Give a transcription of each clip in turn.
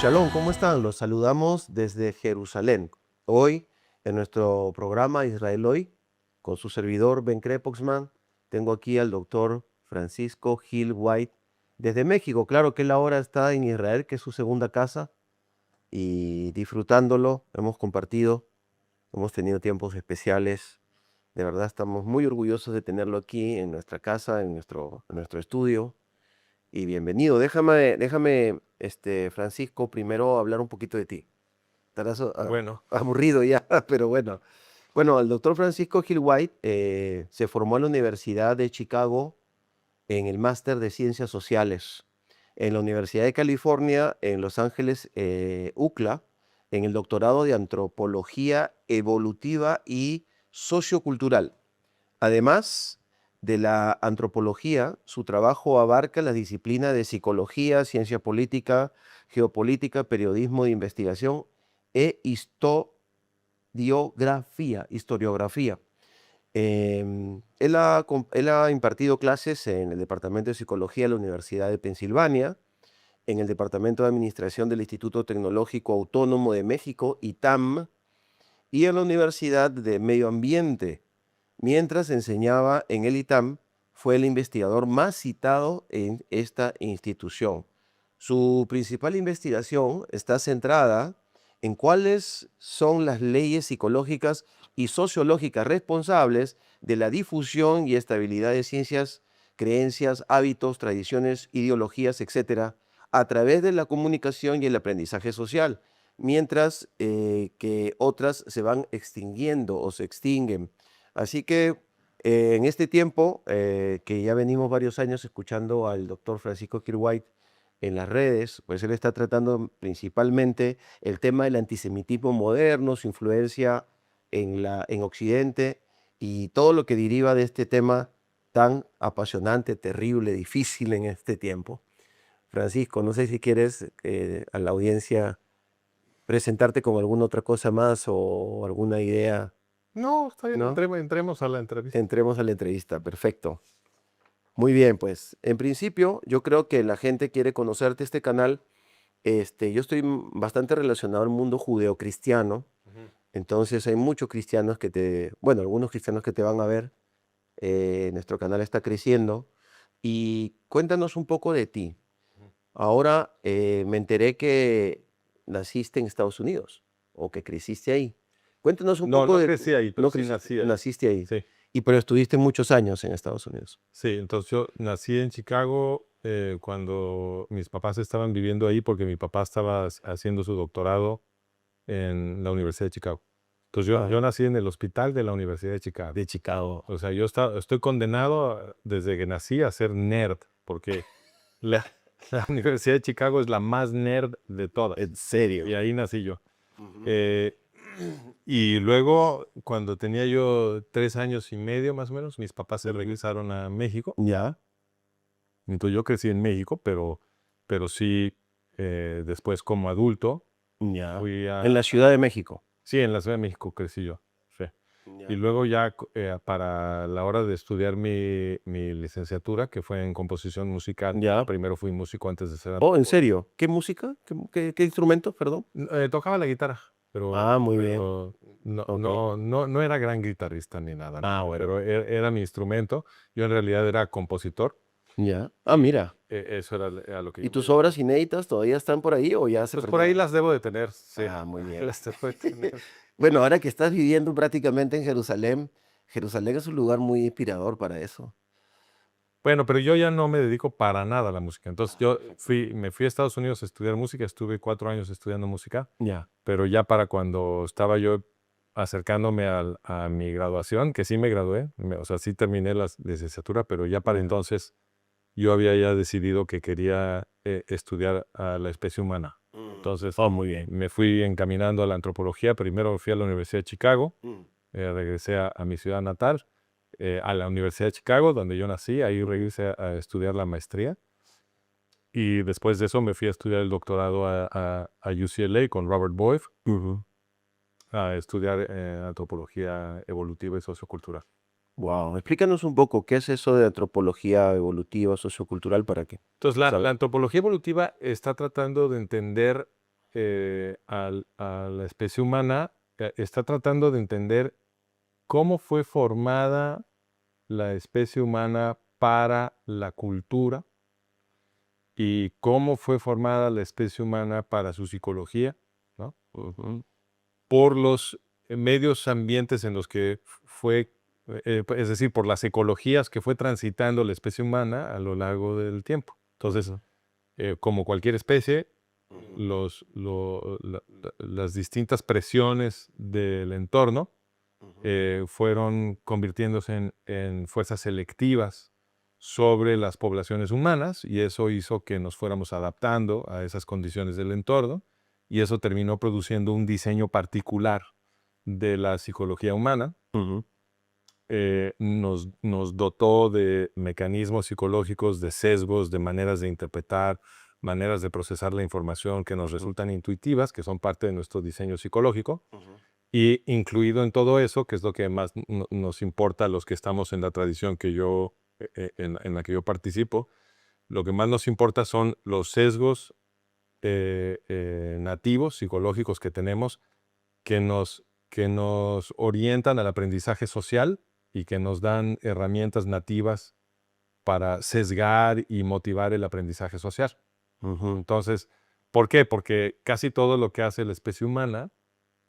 Shalom, ¿cómo están? Los saludamos desde Jerusalén. Hoy, en nuestro programa Israel Hoy, con su servidor Ben Krepoxman, tengo aquí al doctor Francisco Gil White desde México. Claro que él ahora está en Israel, que es su segunda casa, y disfrutándolo, hemos compartido, hemos tenido tiempos especiales. De verdad estamos muy orgullosos de tenerlo aquí en nuestra casa, en nuestro estudio. Y bienvenido. Déjame, Francisco, primero hablar un poquito de ti. Estarás Bueno, aburrido ya, pero bueno. Bueno, el doctor Francisco Gil White se formó en la Universidad de Chicago en el Máster de Ciencias Sociales, en la Universidad de California, en Los Ángeles, UCLA, en el doctorado de Antropología Evolutiva y Sociocultural. Además de la antropología, su trabajo abarca las disciplinas de psicología, ciencia política, geopolítica, periodismo de investigación e historiografía. Él ha impartido clases en el Departamento de Psicología de la Universidad de Pensilvania, en el Departamento de Administración del Instituto Tecnológico Autónomo de México, ITAM, y en la Universidad de Medio Ambiente. Mientras enseñaba en el ITAM, fue el investigador más citado en esta institución. Su principal investigación está centrada en cuáles son las leyes psicológicas y sociológicas responsables de la difusión y estabilidad de ciencias, creencias, hábitos, tradiciones, ideologías, etcétera, a través de la comunicación y el aprendizaje social, mientras que otras se van extinguiendo o se extinguen. Así que en este tiempo, que ya venimos varios años escuchando al doctor Francisco White en las redes, pues él está tratando principalmente el tema del antisemitismo moderno, su influencia en Occidente y todo lo que deriva de este tema tan apasionante, terrible, difícil en este tiempo. Francisco, no sé si quieres a la audiencia presentarte con alguna otra cosa más o alguna idea, no, está bien, ¿no? entremos a la entrevista. Entremos a la entrevista, perfecto. Muy bien, pues en principio yo creo que la gente quiere conocerte este canal. Yo estoy bastante relacionado al mundo judeocristiano, Ujú. entonces hay muchos cristianos bueno, algunos cristianos que te van a ver. Nuestro canal está creciendo y cuéntanos un poco de ti. Ujú. Ahora me enteré que naciste en Estados Unidos o que creciste ahí. Cuéntanos un No, poco no de... crecí ahí, pero No sí creciste, nací ahí. naciste ahí, Sí, pero estuviste muchos años en Estados Unidos. sí, entonces yo nací en Chicago cuando mis papás estaban viviendo ahí porque mi papá estaba haciendo su doctorado en la Universidad de Chicago. Entonces yo nací en el hospital de la Universidad de Chicago. De Chicago. O sea, estoy condenado desde que nací a ser nerd, porque la, la Universidad de Chicago es la más nerd de todas. En serio. Y ahí nací yo. Ujú. Eh, y luego, cuando tenía yo 3 años y medio más o menos, mis papás se regresaron a México. Ya, Entonces yo crecí en México, pero sí, después como adulto, ya. fui En la Ciudad de México. sí, en la Ciudad de México crecí yo. Sí. Y Ya. luego ya para la hora de estudiar mi licenciatura, que fue en composición musical, Ya. primero fui músico antes de ser Oh, ¿en antropólogo. serio? ¿Qué música? ¿Qué instrumento? Perdón. Tocaba la guitarra, Ah, muy bien. Ok. no era gran guitarrista ni nada, ¿no? Ah, bueno. Pero era mi instrumento. Yo en realidad era compositor. Ya. Ah, mira. Eso era a lo que ¿Y yo me tus obras dedicaba. inéditas todavía están por ahí o ya se Pues por ahí perdieron? las debo de tener, sí. Ah, muy bien. Las debo de tener. Bueno, ahora que estás viviendo prácticamente en Jerusalén, Jerusalén es un lugar muy inspirador para eso. Bueno, pero yo ya no me dedico para nada a la música. Entonces yo me fui a Estados Unidos a estudiar música, estuve 4 años estudiando música, Ya. pero ya para cuando estaba yo acercándome a mi graduación, que sí me gradué, o sea, sí terminé la licenciatura, pero ya para Ya. entonces yo había ya decidido que quería estudiar a la especie humana. Entonces Oh, muy bien. me fui encaminando a la antropología. Primero fui a la Universidad de Chicago, Mm. regresé a mi ciudad natal, a la Universidad de Chicago, donde yo nací. Ahí regresé a estudiar la maestría. Y después de eso me fui a estudiar el doctorado a UCLA con Robert Boyd, Ujú. a estudiar antropología evolutiva y sociocultural. Wow, explícanos un poco, ¿qué es eso de antropología evolutiva, sociocultural, para qué? Entonces, la ¿Sabe? antropología evolutiva está tratando de entender a la especie humana, está tratando de entender cómo fue formada la especie humana para la cultura y cómo fue formada la especie humana para su psicología, ¿no? Ujú, Por los medios ambientes en los que fue, es decir, por las ecologías que fue transitando la especie humana a lo largo del tiempo. Entonces, ujú, como cualquier especie, ujú, las distintas presiones del entorno ujú, fueron convirtiéndose en fuerzas selectivas sobre las poblaciones humanas y eso hizo que nos fuéramos adaptando a esas condiciones del entorno y eso terminó produciendo un diseño particular de la psicología humana. ujú, Nos dotó de mecanismos psicológicos, de sesgos, de maneras de interpretar, maneras de procesar la información que nos ujú, resultan intuitivas, que son parte de nuestro diseño psicológico. ujú, Y incluido en todo eso, que es lo que más nos importa a los que estamos en la tradición que yo, en la que yo participo, lo que más nos importa son los sesgos nativos, psicológicos que tenemos, que nos orientan al aprendizaje social y que nos dan herramientas nativas para sesgar y motivar el aprendizaje social. ujú, Entonces, ¿por qué? Porque casi todo lo que hace la especie humana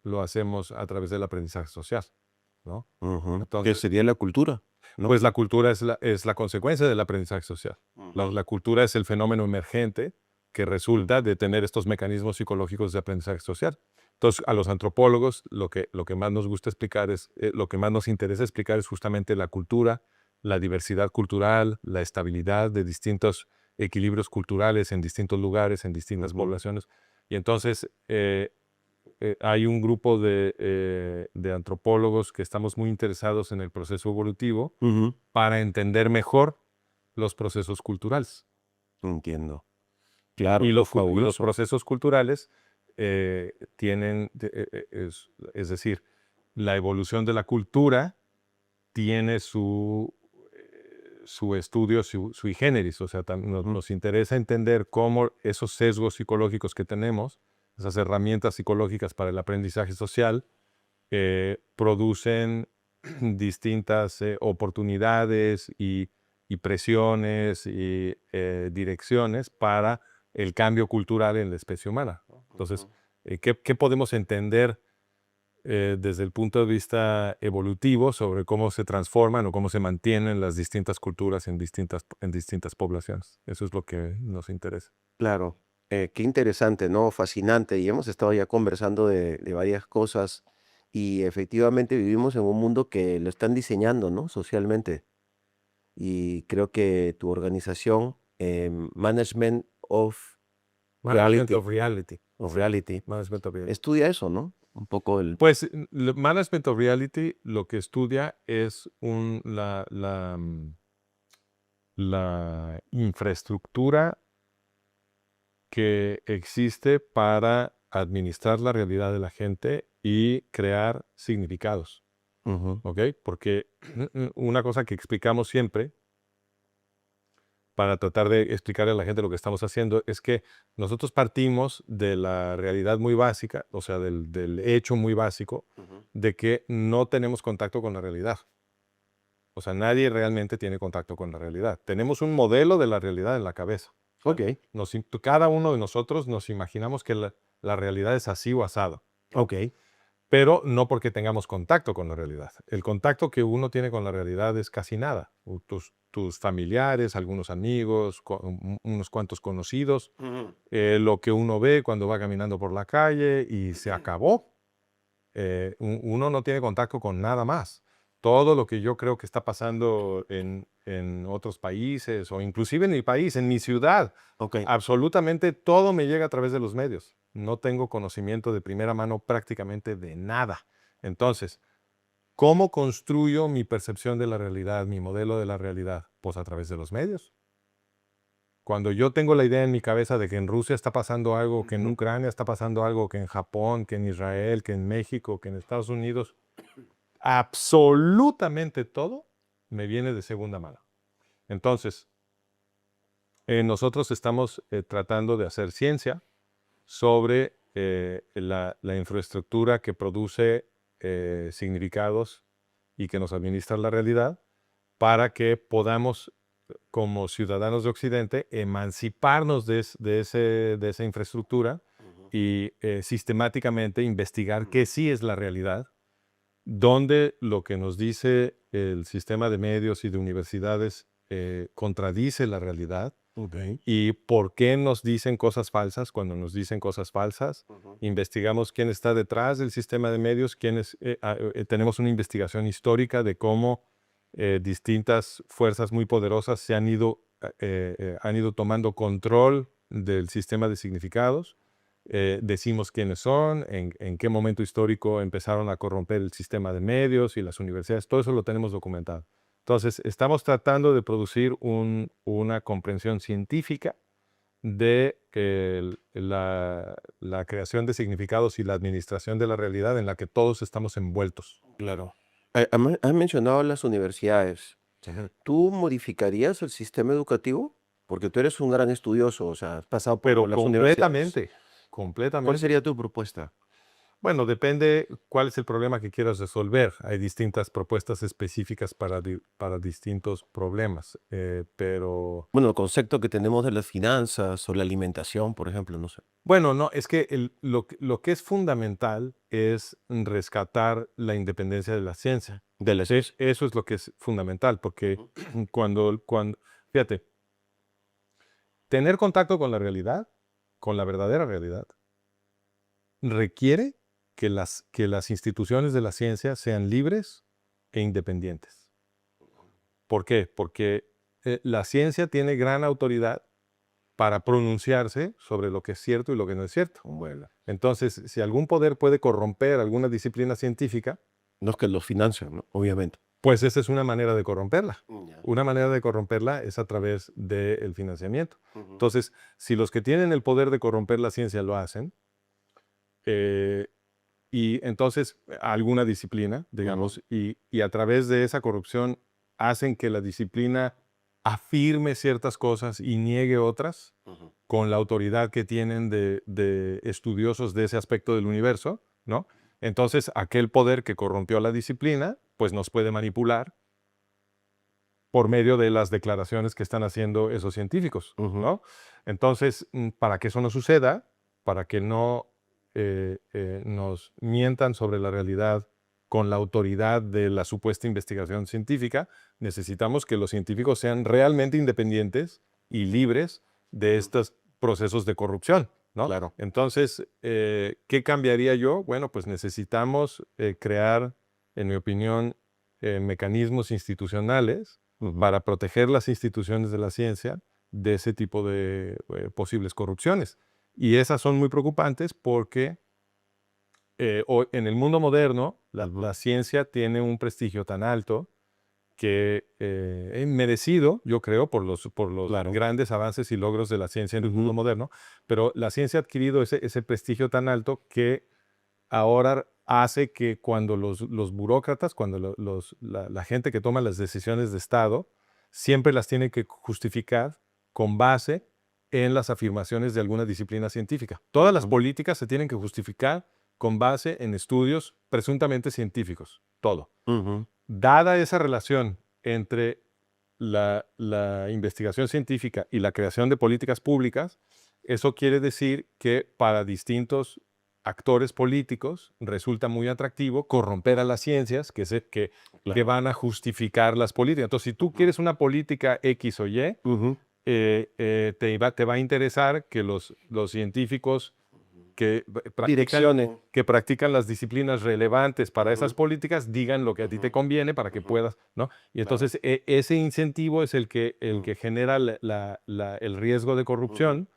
lo hacemos a través del aprendizaje social, ¿no? ujú. ¿Qué Entonces, sería la cultura? ¿No? pues la cultura es la consecuencia del aprendizaje social. Ujú, La cultura es el fenómeno emergente que ujú, resulta de tener estos mecanismos psicológicos de aprendizaje social. Entonces, a los antropólogos lo que más nos gusta explicar es, lo que más nos interesa explicar es justamente la cultura, la diversidad cultural, la estabilidad de distintos equilibrios culturales en distintos lugares, en distintas ujú, poblaciones. Y entonces, hay un grupo de antropólogos que estamos muy interesados en el proceso evolutivo ujú. para entender mejor los procesos culturales. Entiendo. Claro, Y no, y los fabuloso. procesos culturales tienen, es decir, la evolución de la cultura tiene su estudio sui generis, o sea, Ujú, nos interesa entender cómo esos sesgos psicológicos que tenemos, esas herramientas psicológicas para el aprendizaje social, producen distintas oportunidades y presiones y direcciones para el cambio cultural en la especie humana, ¿no? Entonces, ujú. ¿qué podemos entender desde el punto de vista evolutivo sobre cómo se transforman o cómo se mantienen las distintas culturas en distintas poblaciones? Eso es lo que nos interesa. Claro, qué interesante, ¿no? Fascinante. Y hemos estado ya conversando de varias cosas y efectivamente vivimos en un mundo que lo están diseñando, ¿no? Socialmente. Y creo que tu organización, Management Management of Reality, of Reality, Management of Reality. estudia eso, ¿no? Un poco el... Pues, Management of Reality lo que estudia es la infraestructura que existe para administrar la realidad de la gente y crear significados, Ujú, ¿ok? Porque una cosa que explicamos siempre para tratar de explicarle a la gente lo que estamos haciendo es que nosotros partimos de la realidad muy básica, o sea, del hecho muy básico ujú. de que no tenemos contacto con la realidad. O sea, nadie realmente tiene contacto con la realidad. Tenemos un modelo de la realidad en la cabeza. O sea, Ok, cada uno de nosotros nos imaginamos que la realidad es así o asado, ok. pero no porque tengamos contacto con la realidad. El contacto que uno tiene con la realidad es casi nada. Tus familiares, algunos amigos, unos cuantos conocidos, Ujú, lo que uno ve cuando va caminando por la calle y se acabó. Uno no tiene contacto con nada más. Todo lo que yo creo que está pasando en otros países o inclusive en mi país, en mi ciudad, ok. absolutamente todo me llega a través de los medios. No tengo conocimiento de primera mano prácticamente de nada. Entonces, ¿cómo construyo mi percepción de la realidad, mi modelo de la realidad? Pues a través de los medios. Cuando yo tengo la idea en mi cabeza de que en Rusia está pasando algo, que en Ujú, Ucrania está pasando algo, que en Japón, que en Israel, que en México, que en Estados Unidos, absolutamente todo me viene de segunda mano. Entonces, nosotros estamos tratando de hacer ciencia sobre la infraestructura que produce significados y que nos administra la realidad para que podamos, como ciudadanos de Occidente, emanciparnos de esa infraestructura y sistemáticamente investigar qué sí es la realidad, donde lo que nos dice el sistema de medios y de universidades contradice la realidad y por qué nos dicen cosas falsas cuando nos dicen cosas falsas. Investigamos quién está detrás del sistema de medios, tenemos una investigación histórica de cómo distintas fuerzas muy poderosas han ido tomando control del sistema de significados. Decimos quiénes son, en qué momento histórico empezaron a corromper el sistema de medios y las universidades, todo eso lo tenemos documentado. Entonces, estamos tratando de producir una comprensión científica de la creación de significados y la administración de la realidad en la que todos estamos envueltos. Claro. Has mencionado las universidades. ¿Tú modificarías el sistema educativo? Porque tú eres un gran estudioso, o sea, has pasado por Pero las universidades. ¿Cuál completamente. sería tu propuesta? Bueno, depende cuál es el problema que quieras resolver. Hay distintas propuestas específicas para distintos problemas, pero Bueno, el concepto que tenemos de las finanzas o la alimentación, por ejemplo, no sé. bueno, no, es que lo que es fundamental es rescatar la independencia de la ciencia. De las Eso es lo que es fundamental, porque fíjate, tener contacto con la realidad, con la verdadera realidad, requiere que las instituciones de la ciencia sean libres e independientes. ¿Por qué? Porque la ciencia tiene gran autoridad para pronunciarse sobre lo que es cierto y lo que no es cierto. Bueno, Entonces, si algún poder puede corromper alguna disciplina científica, no es que los financian, ¿no? Obviamente. pues esa es una manera de corromperla. Ya. Una manera de corromperla es a través del financiamiento. Ujú. Entonces, si los que tienen el poder de corromper la ciencia lo hacen, y entonces alguna disciplina, digamos, y a través de esa corrupción hacen que la disciplina afirme ciertas cosas y niegue otras Ujú. con la autoridad que tienen de estudiosos de ese aspecto del universo, ¿no? Entonces, aquel poder que corrompió la disciplina, pues nos puede manipular por medio de las declaraciones que están haciendo esos científicos, Ujú. ¿no? Entonces, para que eso no suceda, para que no nos mientan sobre la realidad con la autoridad de la supuesta investigación científica, necesitamos que los científicos sean realmente independientes y libres de estos procesos de corrupción, ¿no? Claro. Entonces, ¿qué cambiaría yo? Bueno, pues necesitamos crear, en mi opinión, mecanismos institucionales para proteger las instituciones de la ciencia de ese tipo de posibles corrupciones. Y esas son muy preocupantes porque hoy, en el mundo moderno, la ciencia tiene un prestigio tan alto que es merecido, yo creo, por los Claro. grandes avances y logros de la ciencia en el Ujú. mundo moderno, pero la ciencia ha adquirido ese prestigio tan alto que ahora hace que cuando los burócratas, cuando la gente que toma las decisiones de Estado, siempre las tiene que justificar con base en las afirmaciones de alguna disciplina científica. Todas las Ujú. políticas se tienen que justificar con base en estudios presuntamente científicos, todo. Ujú. Dada esa relación entre la investigación científica y la creación de políticas públicas, eso quiere decir que para distintos actores políticos resulta muy atractivo corromper a las ciencias que Claro. van a justificar las políticas. Entonces, si tú quieres una política X o Y, Ujú. te va a interesar que los científicos que Direccionen. practican las disciplinas relevantes para esas Ujú. políticas digan lo que a ti te Ujú. conviene para que Ujú. puedas, ¿no? Y Claro. entonces ese incentivo es el que genera el riesgo de Ujú. corrupción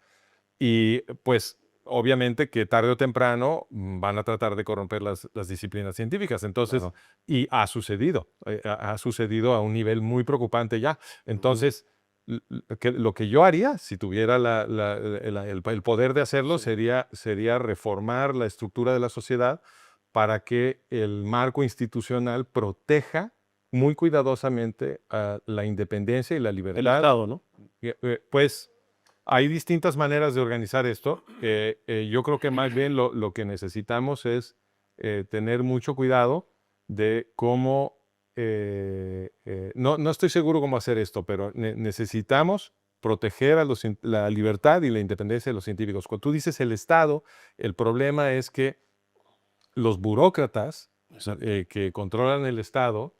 y pues obviamente que tarde o temprano van a tratar de corromper las disciplinas científicas. Entonces, Claro. y ha sucedido a un nivel muy preocupante ya. Entonces, lo que yo haría, si tuviera el poder de hacerlo, Sí. sería reformar la estructura de la sociedad para que el marco institucional proteja muy cuidadosamente a la independencia y la El libertad. Estado, ¿no? Pues Hay distintas maneras de organizar esto. Yo creo que más bien lo que necesitamos es tener mucho cuidado de cómo, no estoy seguro cómo hacer esto, pero necesitamos proteger a la libertad y la independencia de los científicos. Cuando tú dices el Estado, el problema es que los burócratas que controlan el Estado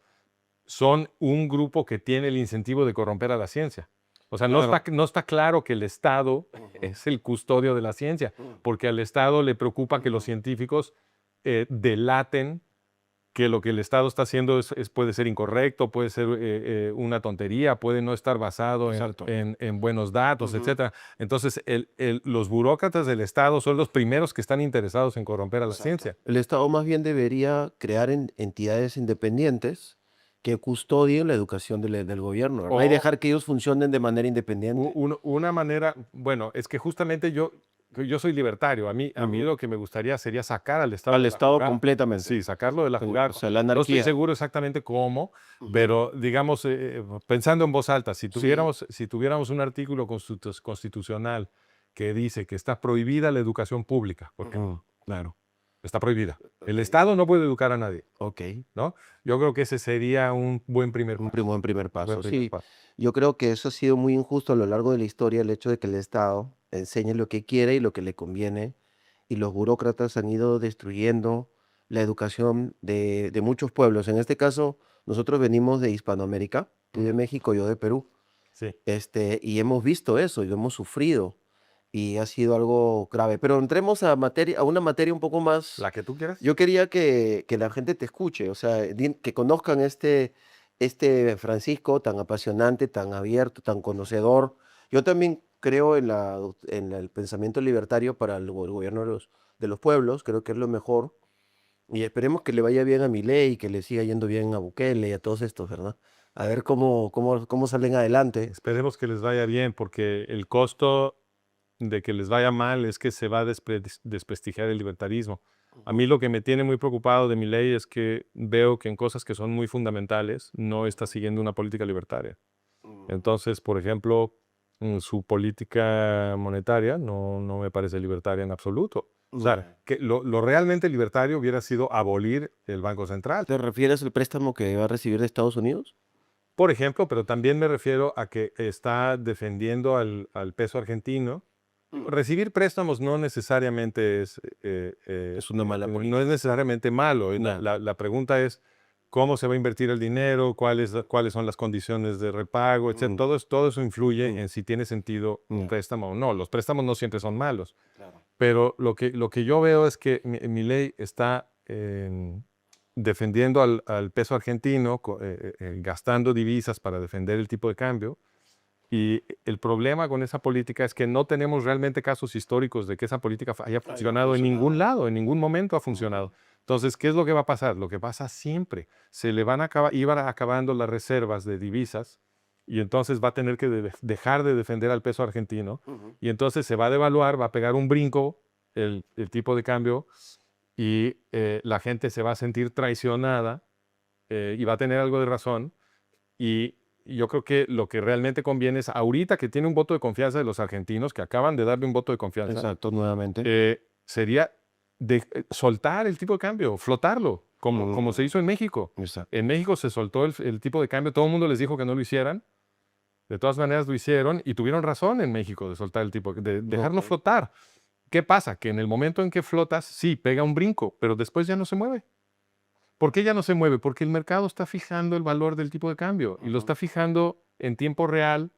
son un grupo que tiene el incentivo de corromper a la ciencia. O sea, Claro. no está claro que el Estado es el custodio de la ciencia, porque al Estado le preocupa que los científicos delaten que lo que el Estado está haciendo puede ser incorrecto, puede ser una tontería, puede no estar basado Exacto. en buenos datos, Ujú. etcétera. Entonces, los burócratas del Estado son los primeros que están interesados en corromper a la Exacto. ciencia. El Estado más bien debería crear entidades independientes que custodien la educación del gobierno, ¿verdad? Y O dejar que ellos funcionen de manera independiente. una manera, bueno, es que justamente yo soy libertario. A mí Ujú. lo que me gustaría sería sacar al Estado Al de la Estado jugada. completamente. Sí, sacarlo de la O jugada. sea, la No estoy anarquía. seguro exactamente cómo, Ujú. pero digamos, pensando en voz alta, Sí. si tuviéramos un artículo constitucional que dice que está prohibida la educación pública, porque Ujú. Claro. está prohibida. El Ok. Estado no puede educar a nadie, Ok. ¿no? Yo creo que ese sería un buen primer Un paso. buen primer Un buen paso. primer Sí, paso. yo creo que eso ha sido muy injusto a lo largo de la historia, el hecho de que el Estado enseñe lo que quiere y lo que le conviene, y los burócratas han ido destruyendo la educación de muchos pueblos. En este caso, nosotros venimos de Hispanoamérica, tú de Ujú. México, yo de Perú, Sí. y hemos visto eso y lo hemos sufrido, y ha sido algo grave. Pero entremos a una materia un poco más. ¿La que tú quieras? Yo quería que la gente te escuche, o sea, que conozcan este Francisco tan apasionante, tan abierto, tan conocedor. Yo también creo en el pensamiento libertario para el gobierno de los pueblos, creo que es lo mejor. Y esperemos que le vaya bien a Milei y que le siga yendo bien a Bukele y a todos estos, ¿verdad? A ver cómo salen adelante. Esperemos que les vaya bien, porque el costo de que les vaya mal es que se va a desprestigiar el libertarismo. A Ujú. mí lo que me tiene muy preocupado de mi ley es que veo que en cosas que son muy fundamentales no está siguiendo una política libertaria. Ujú. Entonces, por ejemplo, su política monetaria no me parece libertaria en absoluto. O sea, No. que lo realmente libertario hubiera sido abolir el Banco Central, ¿Te refieres al préstamo que va a recibir de Estados Unidos? por ejemplo, pero también me refiero a que está defendiendo al peso argentino. Mm. Recibir préstamos no necesariamente Es una mala no es política. necesariamente malo. No. La pregunta es cómo se va a invertir el dinero, cuáles son las condiciones de repago, etcétera. Mm, Todo eso influye mm, en si tiene sentido un no, préstamo o no. Los préstamos no siempre son malos, claro. pero lo que yo veo es que Milei está defendiendo al peso argentino, gastando divisas para defender el tipo de cambio. Y el problema con esa política es que no tenemos realmente casos históricos de que esa política haya Haya funcionado en ningún funcionado. lado, en ningún momento ha Ujú. funcionado. Entonces, ¿qué es lo que va a pasar? Lo que pasa siempre, se le van a iban acabando las reservas de divisas y entonces va a tener que dejar de defender al peso argentino Ujú. y entonces se va a devaluar, va a pegar un brinco el tipo de cambio y la gente se va a sentir traicionada y va a tener algo de razón y yo creo que lo que realmente conviene es ahorita que tiene un voto de confianza de los argentinos, que acaban de darle un voto de confianza, Exacto, nuevamente. sería soltar el tipo de cambio, flotarlo, como se Mm, hizo en México. exacto. En México se soltó el tipo de cambio, todo el mundo les dijo que no lo hicieran, de todas maneras lo hicieron y tuvieron razón en México de soltar el tipo, de dejarlo Ok. flotar. ¿Qué pasa? Que en el momento en que flotas, sí, pega un brinco, pero después ya no se mueve. ¿Por qué ya no se mueve? Porque el mercado está fijando el valor del tipo de cambio y lo Ujú, está fijando en tiempo real.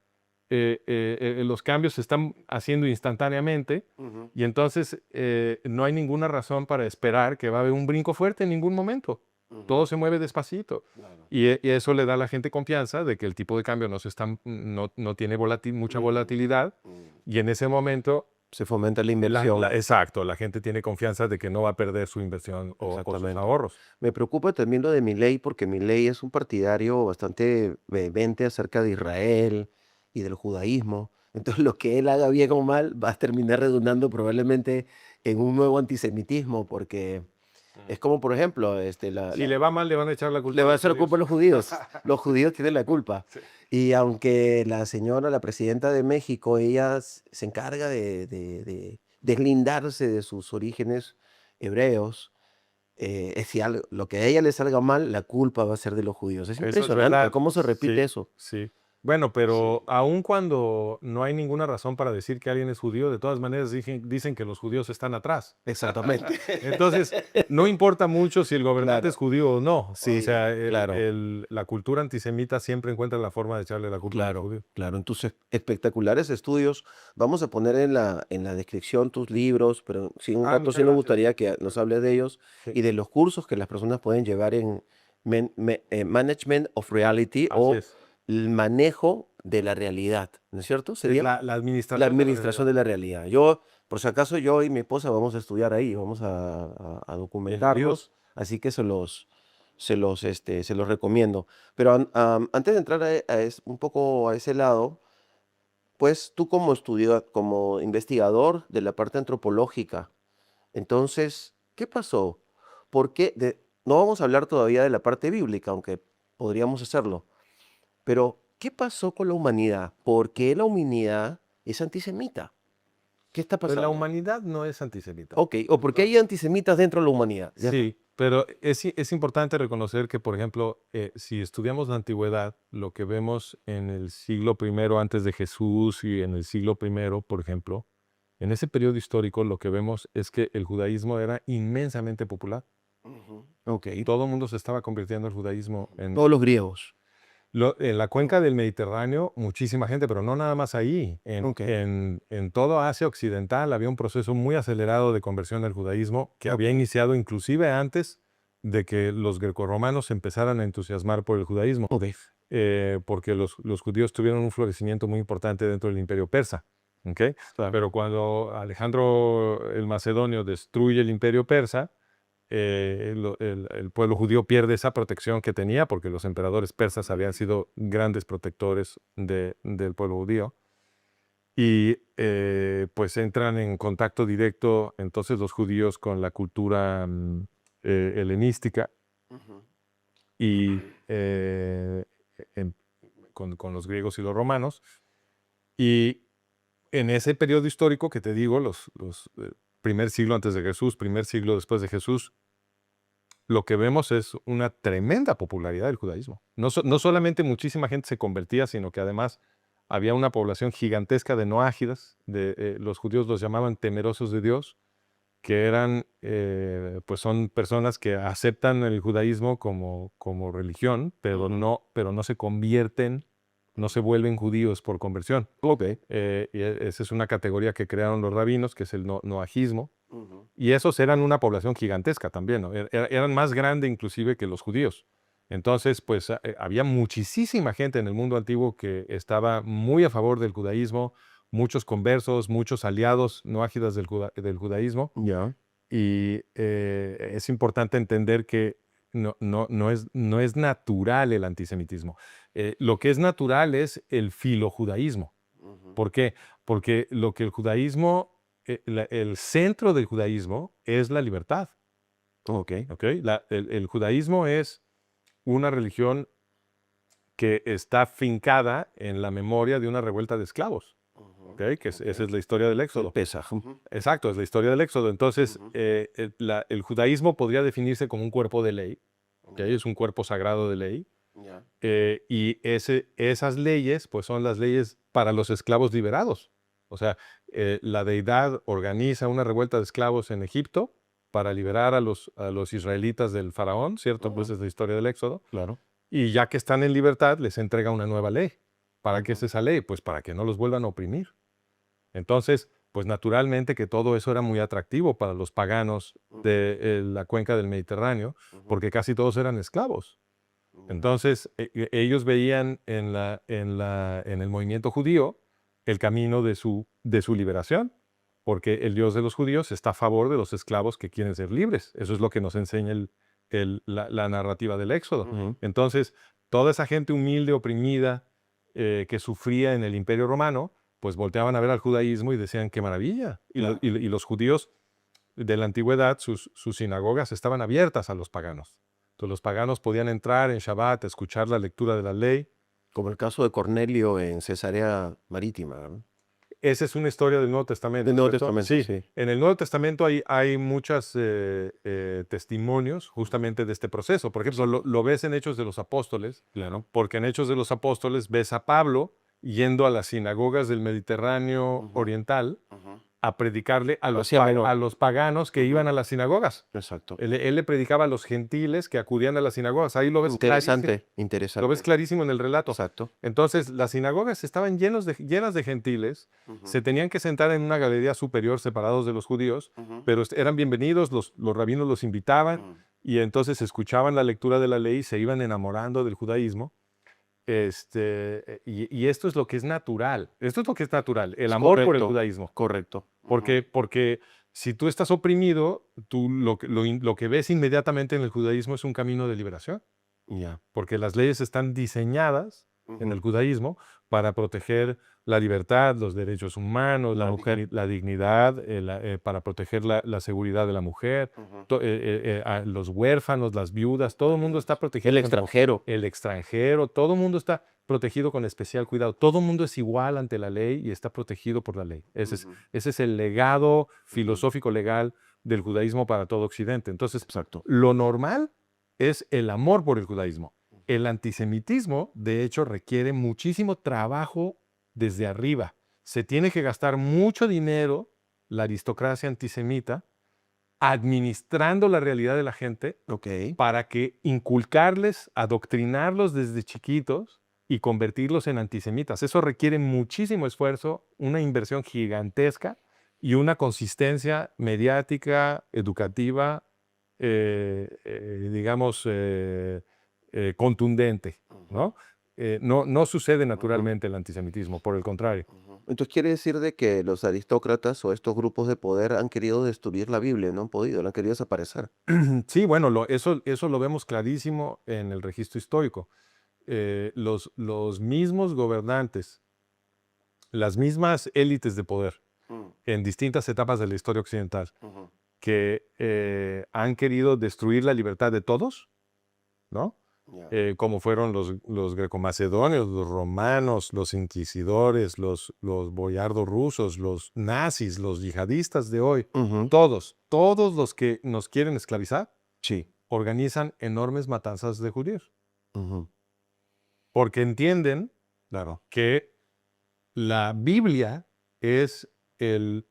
Los cambios se están haciendo instantáneamente ujú, y entonces no hay ninguna razón para esperar que va a haber un brinco fuerte en ningún momento. ujú, Todo se mueve despacito claro. y eso le da a la gente confianza de que el tipo de cambio no tiene mucha Mm, volatilidad mm. y en ese momento Se fomenta la inversión. exacto, la gente tiene confianza de que no va a perder su inversión o sus Exactamente. ahorros. Me preocupa también lo de Milei, porque Milei es un partidario bastante vehemente acerca de Israel y del judaísmo. Entonces, lo que él haga bien o mal va a terminar redundando probablemente en un nuevo antisemitismo, porque es como, por ejemplo, Si le va mal, le van a echar la le culpa a va a los hacer la culpa a judíos. los judíos. Los judíos tienen la culpa. Sí. Y aunque la señora, la presidenta de México, ella se encarga de deslindarse de sus orígenes hebreos, si lo que a ella le salga mal, la culpa va a ser de los judíos. Es Eso es impresionante verdad. cómo se repite Sí, eso. sí. Bueno, pero Sí, aun cuando no hay ninguna razón para decir que alguien es judío, de todas maneras dicen que los judíos están atrás. exactamente. Entonces, no importa mucho si el gobernante es Claro, judío o no. O sí, sea, claro. la cultura antisemita siempre encuentra la forma de echarle la culpa a los Claro, judíos. claro. En tus espectaculares estudios, vamos a poner en la descripción tus libros, pero sí, un rato Muchas sí nos gracias. gustaría que nos hables de ellos Sí, y de los cursos que las personas pueden llevar en Management of Reality así o es. el manejo de la realidad, ¿no es cierto? Sí, Sería la la administración de la administración realidad. de la realidad. Yo, por si acaso, yo y mi esposa vamos a estudiar ahí, vamos a Bienvenidos. documentarnos, así que se los recomiendo. Pero antes de entrar un poco a ese lado, pues tú como como investigador de la parte antropológica, entonces, ¿qué pasó? ¿Por qué? No vamos a hablar todavía de la parte bíblica, aunque podríamos hacerlo, pero ¿qué pasó con la humanidad? ¿Por qué la humanidad es antisemita? ¿Qué está Pues la pasando? humanidad no es antisemita. Ok, o por qué hay antisemitas dentro de la humanidad. Ya está. Sí, pero es importante reconocer que, por ejemplo, si estudiamos la antigüedad, lo que vemos en el siglo primero antes de Jesús y en el siglo primero, por ejemplo, en ese periodo histórico lo que vemos es que el judaísmo era inmensamente popular. Ujú. Ok, Todo el mundo se estaba convirtiendo al judaísmo todos los griegos. en la cuenca del Mediterráneo, muchísima gente, pero no nada más ahí. Ok. En toda Asia Occidental había un proceso muy acelerado de conversión al judaísmo que había iniciado inclusive antes de que los grecorromanos se empezaran a entusiasmar por el judaísmo, Ok. porque los judíos tuvieron un florecimiento muy importante dentro del imperio persa. ¿Ok? Claro. Pero cuando Alejandro el Macedonio destruye el imperio persa, el pueblo judío pierde esa protección que tenía porque los emperadores persas habían sido grandes protectores del pueblo judío y pues entran en contacto directo entonces los judíos con la cultura helenística Ujú. y en- con los griegos y los romanos. Y en ese periodo histórico que te digo, primer siglo antes de Jesús, primer siglo después de Jesús, lo que vemos es una tremenda popularidad del judaísmo. No solamente muchísima gente se convertía, sino que además había una población gigantesca de noágidas, los judíos los llamaban temerosos de Dios, que eran, pues son personas que aceptan el judaísmo como religión, Ujú. pero no se convierten, no se vuelven judíos por conversión. Ok. Esa es una categoría que crearon los rabinos, que es el noajismo, Ujú. y esos eran una población gigantesca también, ¿no? Eran más grandes inclusive que los judíos. Entonces, pues había muchísima gente en el mundo antiguo que estaba muy a favor del judaísmo, muchos conversos, muchos aliados no ágidas del judaísmo. Ya. Y es importante entender que no es natural el antisemitismo. Lo que es natural es el filojudaísmo. Ujú. ¿Por qué? Porque lo que el centro del judaísmo es la libertad. Ok. ¿Ok? El judaísmo es una religión que está fincada en la memoria de una revuelta de esclavos. Ujú. ¿Ok? Ok. Esa es la historia del El Éxodo. Pesaj. Ujú. Exacto, es la historia del Éxodo. Entonces, Ujú. el judaísmo podría definirse como un cuerpo de ley. ¿Ok? Ya. Es un cuerpo sagrado de ley. Ya. Y esas leyes, pues son las leyes para los esclavos liberados. O sea, la deidad organiza una revuelta de esclavos en Egipto para liberar a los israelitas del faraón, ¿cierto? Pues Ujú. es la historia del Éxodo. Claro. Y ya que están en libertad, les entrega una nueva ley. ¿Para qué es Ujú. esa ley? Pues para que no los vuelvan a oprimir. Entonces, pues naturalmente que todo eso era muy atractivo para los paganos Ujú. de la cuenca del Mediterráneo, Ujú. porque casi todos eran esclavos. Ya. Entonces, ellos veían en el movimiento judío el camino de su liberación, porque el Dios de los judíos está a favor de los esclavos que quieren ser libres. Eso es lo que nos enseña la narrativa del Éxodo. Ujú. Entonces, toda esa gente humilde, oprimida, que sufría en el Imperio Romano, pues volteaban a ver al judaísmo y decían, qué maravilla. Claro. Y los judíos de la antigüedad, sus sinagogas estaban abiertas a los paganos. Entonces los paganos podían entrar en Shabbat, escuchar la lectura de la ley, Como el caso de Cornelio en Cesarea Marítima, ¿no? Esa es una historia del Nuevo Testamento, Del Nuevo ¿cierto? Testamento, Sí, sí. en el Nuevo Testamento hay muchos testimonios justamente de este proceso. Por ejemplo, lo ves en Hechos de los Apóstoles, Claro. porque en Hechos de los Apóstoles ves a Pablo yendo a las sinagogas del Mediterráneo Ujú, oriental ujú. a predicarle a Lo los, hacía menor. a los paganos que iban a las sinagogas. Exacto. Él le predicaba a los gentiles que acudían a las sinagogas. Ahí lo ves clarísimo. Interesante, Lo ves interesante. clarísimo en el relato. Exacto. Entonces, las sinagogas estaban llenas de gentiles, Ujú, se tenían que sentar en una galería superior separados de los judíos, ujú, pero eran bienvenidos, los rabinos los invitaban ujú. y entonces escuchaban la lectura de la ley y se iban enamorando del judaísmo. Y esto es lo que es natural. Esto es lo que es natural, el Es amor por el correcto, judaísmo. correcto. Ujú. Porque si tú estás oprimido, tú lo que ves inmediatamente en el judaísmo es un camino de liberación, Ya. porque las leyes están diseñadas en Ujú. el judaísmo para proteger la libertad, los derechos humanos, La mujer. la dignidad, para proteger la seguridad de la mujer, Ujú. a los huérfanos, las viudas, todo el mundo está protegido. El extranjero. El extranjero, todo el mundo está protegido con especial cuidado. Todo el mundo es igual ante la ley y está protegido por la ley. Ujú. Ese es el legado filosófico legal del judaísmo para todo Occidente. Entonces, Exacto. lo normal es el amor por el judaísmo. El antisemitismo, de hecho, requiere muchísimo trabajo desde arriba. Se tiene que gastar mucho dinero, la aristocracia antisemita, administrando la realidad de la gente Ok. para que inculcarles, adoctrinarlos desde chiquitos y convertirlos en antisemitas. Eso requiere muchísimo esfuerzo, una inversión gigantesca y una consistencia mediática, educativa, digamos, contundente, ¿no? No sucede naturalmente el antisemitismo, por el contrario. Ujú. Entonces quiere decir de que los aristócratas o estos grupos de poder han querido destruir la Biblia, no han podido, la han querido desaparecer. Sí, bueno, eso lo vemos clarísimo en el registro histórico. Los mismos gobernantes, las mismas élites de poder Mm, en distintas etapas de la historia occidental ujú. que han querido destruir la libertad de todos, ¿no? Ya. Como fueron los greco-macedonios, los romanos, los inquisidores, los boyardos rusos, los nazis, los yihadistas de hoy, Ujú. todos los que nos quieren esclavizar, Sí. organizan enormes matanzas de judíos, Ujú. porque entienden Claro. que la Biblia es el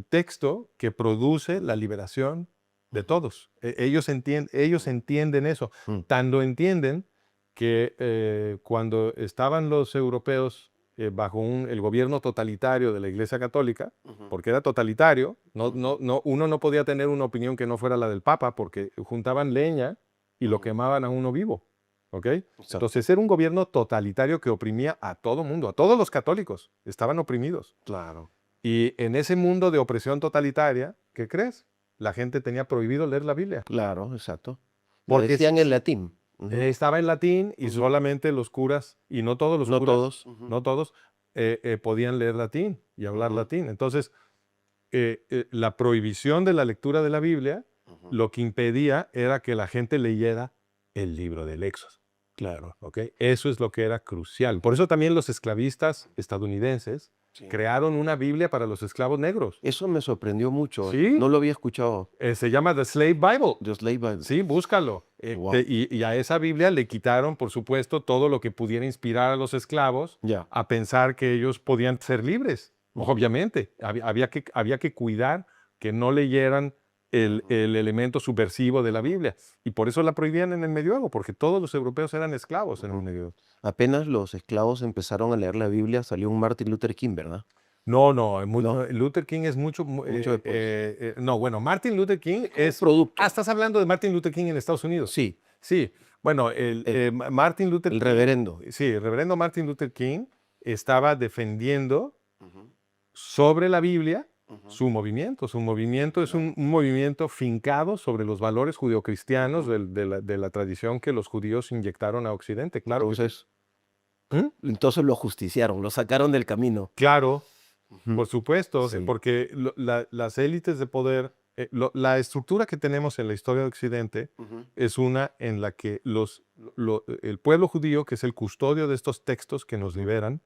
texto que produce la liberación de todos. Ellos entienden eso. Mm, Tanto entienden que cuando estaban los europeos bajo el gobierno totalitario de la Iglesia Católica, ujú. porque era totalitario, Ujú. uno no podía tener una opinión que no fuera la del Papa, porque juntaban leña y lo Ujú. quemaban a uno vivo. ¿Ok? Exacto. Entonces era un gobierno totalitario que oprimía a todo mundo, a todos los católicos, estaban oprimidos. Claro. Y en ese mundo de opresión totalitaria, ¿qué crees? La gente tenía prohibido leer la Biblia, Claro, exacto. Lo porque decían en latín. Ujú. estaba en latín y Ujú. solamente los curas, y no todos los No curas, todos. Ujú. no todos, podían leer latín y hablar Ujú. latín. Entonces, la prohibición de la lectura de la Biblia, Ujú. lo que impedía era que la gente leyera el libro del Éxodo. Claro. ¿Ok? Eso es lo que era crucial. Por eso también los esclavistas estadounidenses Sí. crearon una Biblia para los esclavos negros. Eso me sorprendió mucho. Sí, No lo había escuchado. se llama The Slave Bible. The Slave Bible. Sí, búscalo. Wow. Y a esa Biblia le quitaron, por supuesto, todo lo que pudiera inspirar a los esclavos Ya. a pensar que ellos podían ser libres. Ujú. Obviamente, había que cuidar que no leyeran el elemento subversivo de la Biblia. Y por eso la prohibían en el medioevo, porque todos los europeos eran esclavos en el Ujú. medioevo. Apenas los esclavos empezaron a leer la Biblia, salió un Martin Luther King, ¿verdad? No, No, Luther King es mucho después. no, bueno, Martin Luther King Como es... producto. Estás hablando de Martin Luther King en Estados Unidos. Sí, Sí, bueno, el, Martin Luther el King, reverendo. sí, el reverendo Martin Luther King estaba defendiendo Ujú, sobre la Biblia ujú, su movimiento. Su movimiento es claro. un movimiento fincado sobre los valores judeocristianos Ujú. de la tradición que los judíos inyectaron a Occidente. Claro que sí. Entonces, ¿Mm? entonces lo justiciaron, lo sacaron del camino. Claro, Ujú. por supuesto, Sí. porque las élites de poder la estructura que tenemos en la historia de Occidente Ujú, es una en la que el pueblo judío, que es el custodio de estos textos que nos liberan,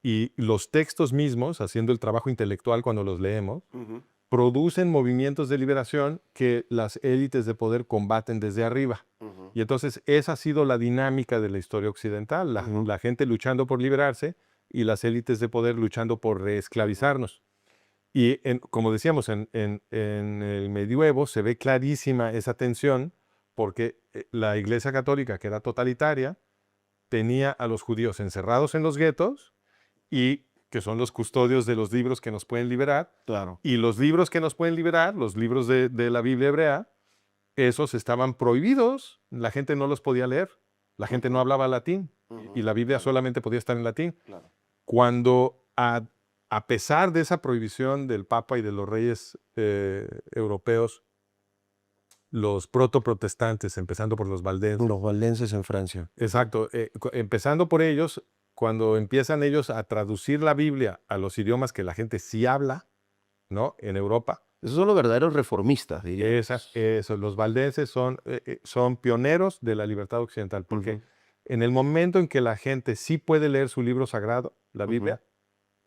y los textos mismos, haciendo el trabajo intelectual cuando los leemos, ujú, producen movimientos de liberación que las élites de poder combaten desde arriba. ujú, Y entonces esa ha sido la dinámica de la historia occidental, ujú, la gente luchando por liberarse y las élites de poder luchando por reesclavizarnos. Y como decíamos, en el medioevo se ve clarísima esa tensión porque la Iglesia Católica, que era totalitaria, tenía a los judíos encerrados en los guetos y que son los custodios de los libros que nos pueden liberar. claro. Y los libros que nos pueden liberar, los libros de la Biblia hebrea, esos estaban prohibidos, la gente no los podía leer, la gente no Ujú, hablaba latín y ujú, la Biblia claro, solamente podía estar en latín. claro. Cuando a pesar de esa prohibición del Papa y de los reyes europeos, los protoprotestantes, empezando por los valdenses, Los valdenses en Francia. Ujú. exacto, empezando por ellos, cuando empiezan ellos a traducir la Biblia a los idiomas que la gente sí habla, ¿no? En Europa, Esos son los verdaderos reformistas, diríamos. los valdenses son pioneros de la libertad occidental, porque Ujú, en el momento en que la gente sí puede leer su libro sagrado, la ujú, Biblia,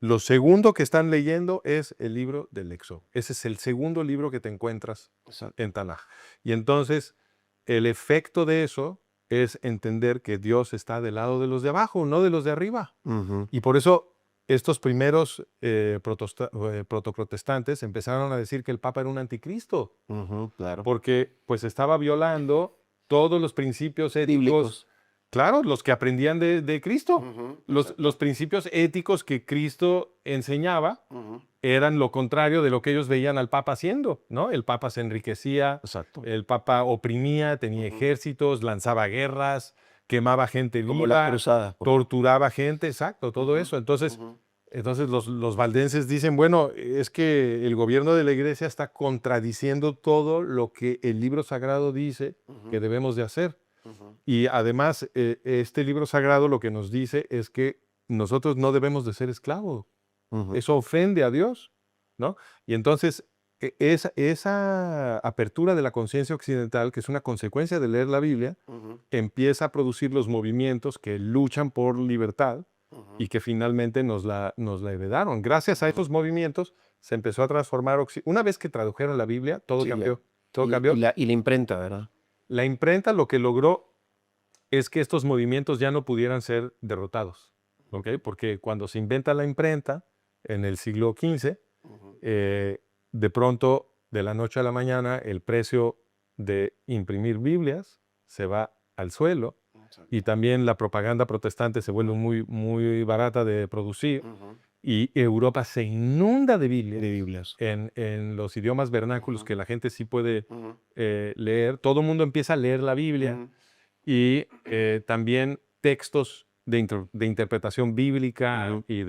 lo segundo que están leyendo es el libro del Éxodo. Ese es el segundo libro que te encuentras exacto. en Tanaj. Y entonces, el efecto de eso es entender que Dios está del lado de los de abajo, no de los de arriba. Ujú, Y por eso estos primeros protoprotestantes empezaron a decir que el Papa era un anticristo, ujú, claro. porque pues estaba violando todos los principios éticos, Bíblicos. claro, los que aprendían de Cristo. Ujú, Los exacto. principios éticos que Cristo enseñaba Ujú, eran lo contrario de lo que ellos veían al Papa haciendo, ¿no? El Papa se enriquecía, exacto. el Papa oprimía, tenía Ujú. ejércitos, lanzaba guerras, quemaba gente Como las viva, cruzadas, pues. torturaba gente, exacto, todo Ujú, eso. Entonces, ujú, los valdenses dicen, bueno, es que el gobierno de la iglesia está contradiciendo todo lo que el libro sagrado dice que ujú, debemos de hacer. ujú, Y además, este libro sagrado lo que nos dice es que nosotros no debemos de ser esclavos. ujú, Eso ofende a Dios, ¿no? Y entonces, esa apertura de la conciencia occidental, que es una consecuencia de leer la Biblia, ujú, empieza a producir los movimientos que luchan por libertad ujú, y que finalmente nos la heredaron. Gracias a ujú. esos movimientos se empezó a transformar. Una vez que tradujeron la Biblia, todo Sí, ya. cambió. Todo Y cambió. la imprenta, ¿verdad? La imprenta lo que logró es que estos movimientos ya no pudieran ser derrotados, ¿ok? Porque cuando se inventa la imprenta en el siglo XV, Ujú, de pronto, de la noche a la mañana, el precio de imprimir Biblias se va al suelo y exacto. también la propaganda protestante se vuelve Ujú, muy, muy barata de producir ujú. y Europa se inunda de De Biblias Biblias. en los idiomas vernáculos Ujú, que la gente sí puede ujú, leer. Todo el mundo empieza a leer la Biblia ujú, y también textos de interpretación bíblica ujú, y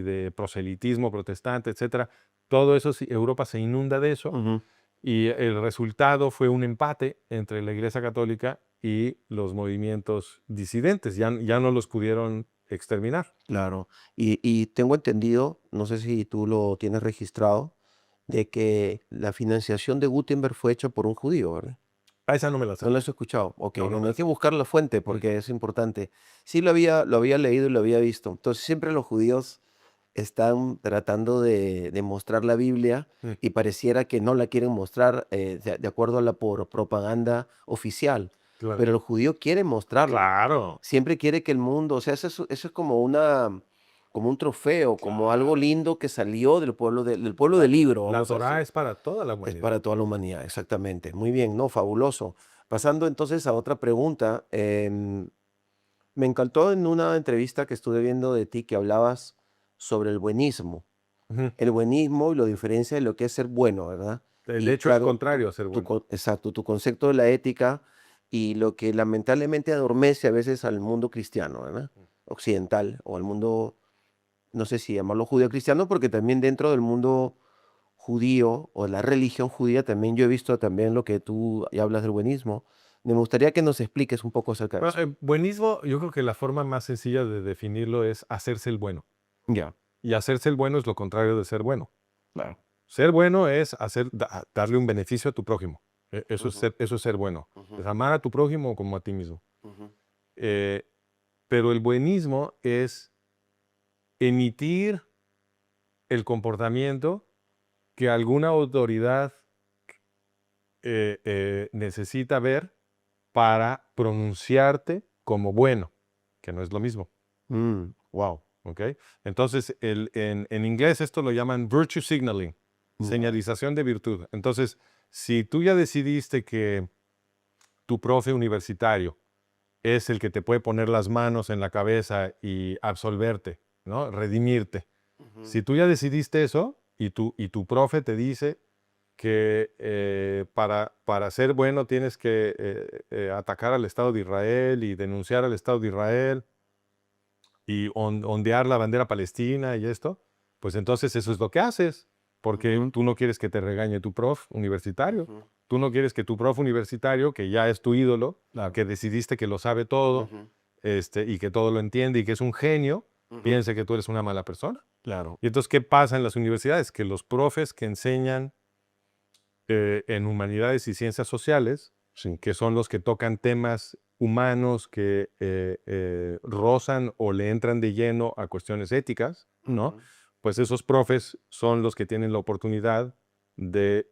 de proselitismo protestante, etcétera. Todo eso, Europa se inunda de eso ujú. y el resultado fue un empate entre la Iglesia Católica y los movimientos disidentes. Ya no los pudieron exterminar. Claro. Y tengo entendido, no sé si tú lo tienes registrado, de que la financiación de Gutenberg fue hecha por un judío, ¿verdad? A esa no me la ¿No lo sabía. has escuchado? Ok, No, no bueno, me hay la que sabía. buscar la fuente Mm, porque es importante. Sí lo había leído y lo había visto. Entonces siempre los judíos están tratando de mostrar la Biblia mm, y pareciera que no la quieren mostrar de acuerdo a la propaganda oficial, claro. pero el judío quiere mostrarla. Claro, Siempre quiere que el mundo, o sea, eso es como como un trofeo, como algo claro. lindo que salió del pueblo La, del libro, la vamos a Torá decir. es para toda la Es humanidad. para toda la humanidad, exactamente. Muy bien, no, fabuloso. Pasando entonces a otra pregunta, me encantó en una entrevista que estuve viendo de ti que hablabas sobre el buenismo. Ujú. El buenismo y la diferencia de lo que es ser bueno, ¿verdad? De Y hecho, es claro, contrario a ser bueno. exacto, tu concepto de la ética y lo que lamentablemente adormece a veces al mundo cristiano, ¿verdad? Occidental o al mundo, no sé si llamarlo judío cristiano, porque también dentro del mundo judío o la religión judía también yo he visto también lo que tú ya hablas del buenismo. Me gustaría que nos expliques un poco acerca de Bueno, eso. buenismo, yo creo que la forma más sencilla de definirlo es hacerse el bueno. Ya, Y hacerse el bueno es lo contrario de ser bueno. claro. Ser bueno es darle un beneficio a tu prójimo. Eso Ujú, eso es ser bueno. ujú, Es amar a tu prójimo como a ti mismo. ujú, Eh, pero el buenismo es emitir el comportamiento que alguna autoridad necesita ver para pronunciarte como bueno, que no es lo mismo. wow. ¿Ok? Entonces, en inglés esto lo llaman virtue signaling, señalización de virtud. Entonces, si tú ya decidiste que tu profe universitario es el que te puede poner las manos en la cabeza y absolverte, ¿no? Redimirte. Si tú ya decidiste eso y tu profe te dice que para ser bueno tienes que atacar al Estado de Israel y denunciar al Estado de Israel y ondear la bandera palestina y esto, pues entonces eso es lo que haces, porque Ujú, tú no quieres que te regañe tu prof universitario, ujú, tú no quieres que tu prof universitario, que ya es tu ídolo, claro. que decidiste que lo sabe todo, Ujú, y que todo lo entiende y que es un genio, ujú, piense que tú eres una mala persona. claro. Y entonces, ¿qué pasa en las universidades? Que los profes que enseñan en humanidades y ciencias sociales, Sí. que son los que tocan temas humanos que rozan o le entran de lleno a cuestiones éticas, ¿no? Ujú, Pues esos profes son los que tienen la oportunidad de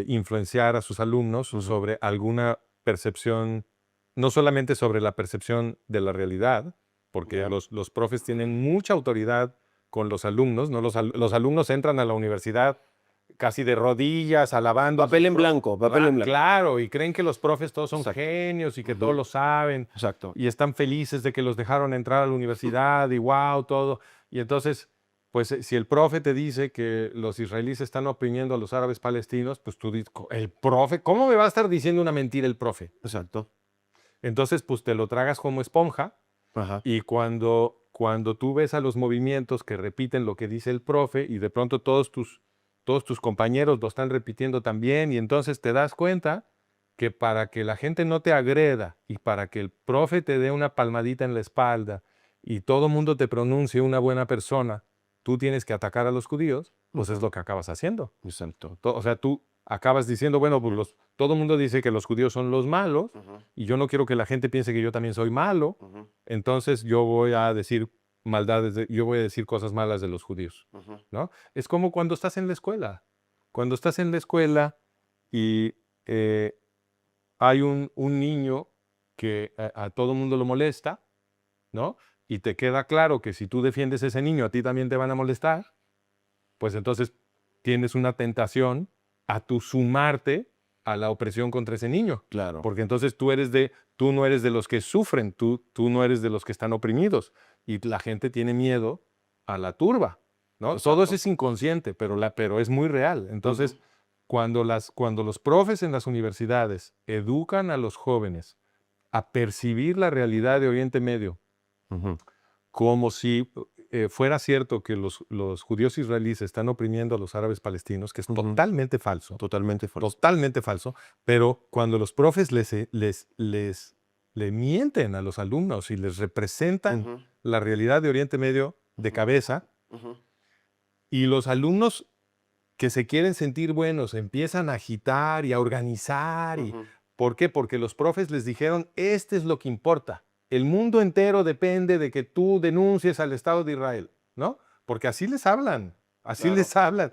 influenciar a sus alumnos ujú, sobre alguna percepción, no solamente sobre la percepción de la realidad, porque ya. los profes tienen mucha autoridad con los alumnos, ¿no? Los alumnos entran a la universidad casi de rodillas, alabando a sus Papel en blanco, papel en blanco. claro, y creen que los profes todos son Exacto. genios y que todos Ujú, lo saben, exacto. y están felices de que los dejaron entrar a la universidad y wow, todo. Y entonces, pues si el profe te dice que los israelíes están oprimiendo a los árabes palestinos, pues tú dices, el profe, ¿cómo me va a estar diciendo una mentira el profe? Exacto. Entonces, pues te lo tragas como esponja Ajá. y cuando tú ves a los movimientos que repiten lo que dice el profe y de pronto todos tus compañeros lo están repitiendo también y entonces te das cuenta que para que la gente no te agreda y para que el profe te dé una palmadita en la espalda y todo mundo te pronuncie una buena persona, tú tienes que atacar a los judíos, pues es Ujú, lo que acabas haciendo. exacto. O sea, tú acabas diciendo, bueno, pues todo el mundo dice que los judíos son los malos Ujú, y yo no quiero que la gente piense que yo también soy malo, ujú, entonces yo voy a decir maldades, yo voy a decir cosas malas de los judíos, ujú, ¿no? Es como cuando estás en la escuela. Cuando estás en la escuela y hay un niño que a todo mundo lo molesta, ¿no? Y te queda claro que si tú defiendes a ese niño, a ti también te van a molestar, pues entonces tienes una tentación a tu sumarte a la opresión contra ese niño. claro. Porque entonces tú no eres de los que sufren, tú no eres de los que están oprimidos. Y la gente tiene miedo a la turba, ¿no? Todo eso Exacto. es inconsciente, pero es muy real. Ujú, Entonces, cuando los profes en las universidades educan a los jóvenes a percibir la realidad de Oriente Medio ujú, como si fuera cierto que los judíos israelíes están oprimiendo a los árabes palestinos, que es ujú, totalmente falso. totalmente falso, pero cuando los profes le mienten a los alumnos y les representan Ujú, la realidad de Oriente Medio de ujú, cabeza, ujú, y los alumnos que se quieren sentir buenos empiezan a agitar y a organizar. ujú, ¿Por qué? Porque los profes les dijeron, este es lo que importa. El mundo entero depende de que tú denuncies al Estado de Israel, ¿no? Porque así les hablan, así claro. les hablan.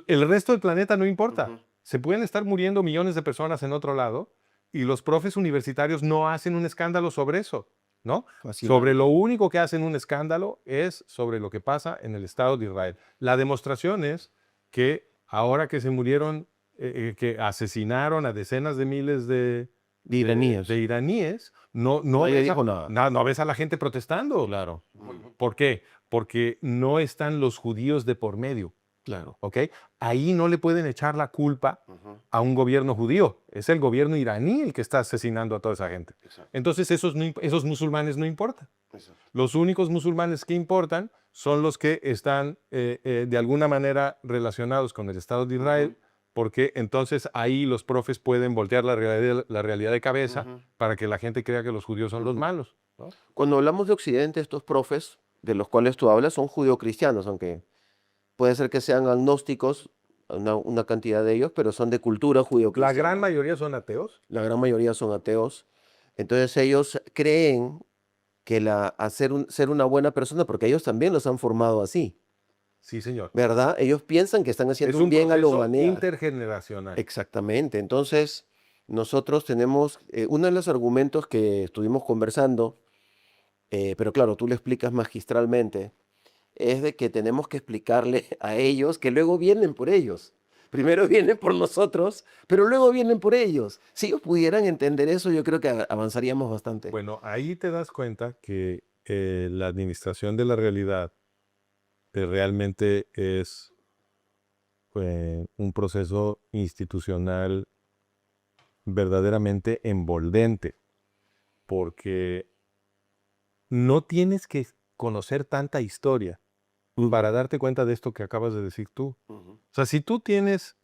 El resto del planeta no importa. Ujú, Se pueden estar muriendo millones de personas en otro lado y los profes universitarios no hacen un escándalo sobre eso, ¿no? Sobre fascinante. lo único que hacen un escándalo es sobre lo que pasa en el Estado de Israel. La demostración es que ahora que se murieron, que asesinaron a decenas de miles De iraníes. de iraníes, Nadie dijo nada. no ves a la gente protestando. Claro. ¿Por qué? Porque no están los judíos de por medio, Claro. ¿ok? Ahí no le pueden echar la culpa Ujú, a un gobierno judío. Es el gobierno iraní el que está asesinando a toda esa gente. exacto. Entonces esos musulmanes no importan. Exacto. Los únicos musulmanes que importan son los que están de alguna manera relacionados con el Estado de Ujú, Israel, porque entonces ahí los profes pueden voltear la realidad de cabeza ujú, para que la gente crea que los judíos son los ujú. malos, ¿no? Cuando hablamos de Occidente, estos profes de los cuales tú hablas son judeocristianos, aunque puede ser que sean agnósticos, una cantidad de ellos, pero son de cultura La judio-cristiana. gran mayoría son ateos. La gran mayoría son ateos. Entonces ellos creen que ser una buena persona, porque ellos también los han formado así, Sí, señor. ¿verdad? Ellos piensan que están haciendo Es un un bien a la proceso humanidad. intergeneracional. Exactamente. Entonces, nosotros tenemos, uno de los argumentos que estuvimos conversando, pero claro, tú lo explicas magistralmente, es de que tenemos que explicarle a ellos que luego vienen por ellos. Primero vienen por nosotros, pero luego vienen por ellos. Si ellos pudieran entender eso, yo creo que avanzaríamos bastante. Bueno, ahí te das cuenta que la administración de la realidad realmente es un proceso institucional verdaderamente envolvente, porque no tienes que conocer tanta historia para darte cuenta de esto que acabas de decir tú. Ujú, O sea, si tú tienes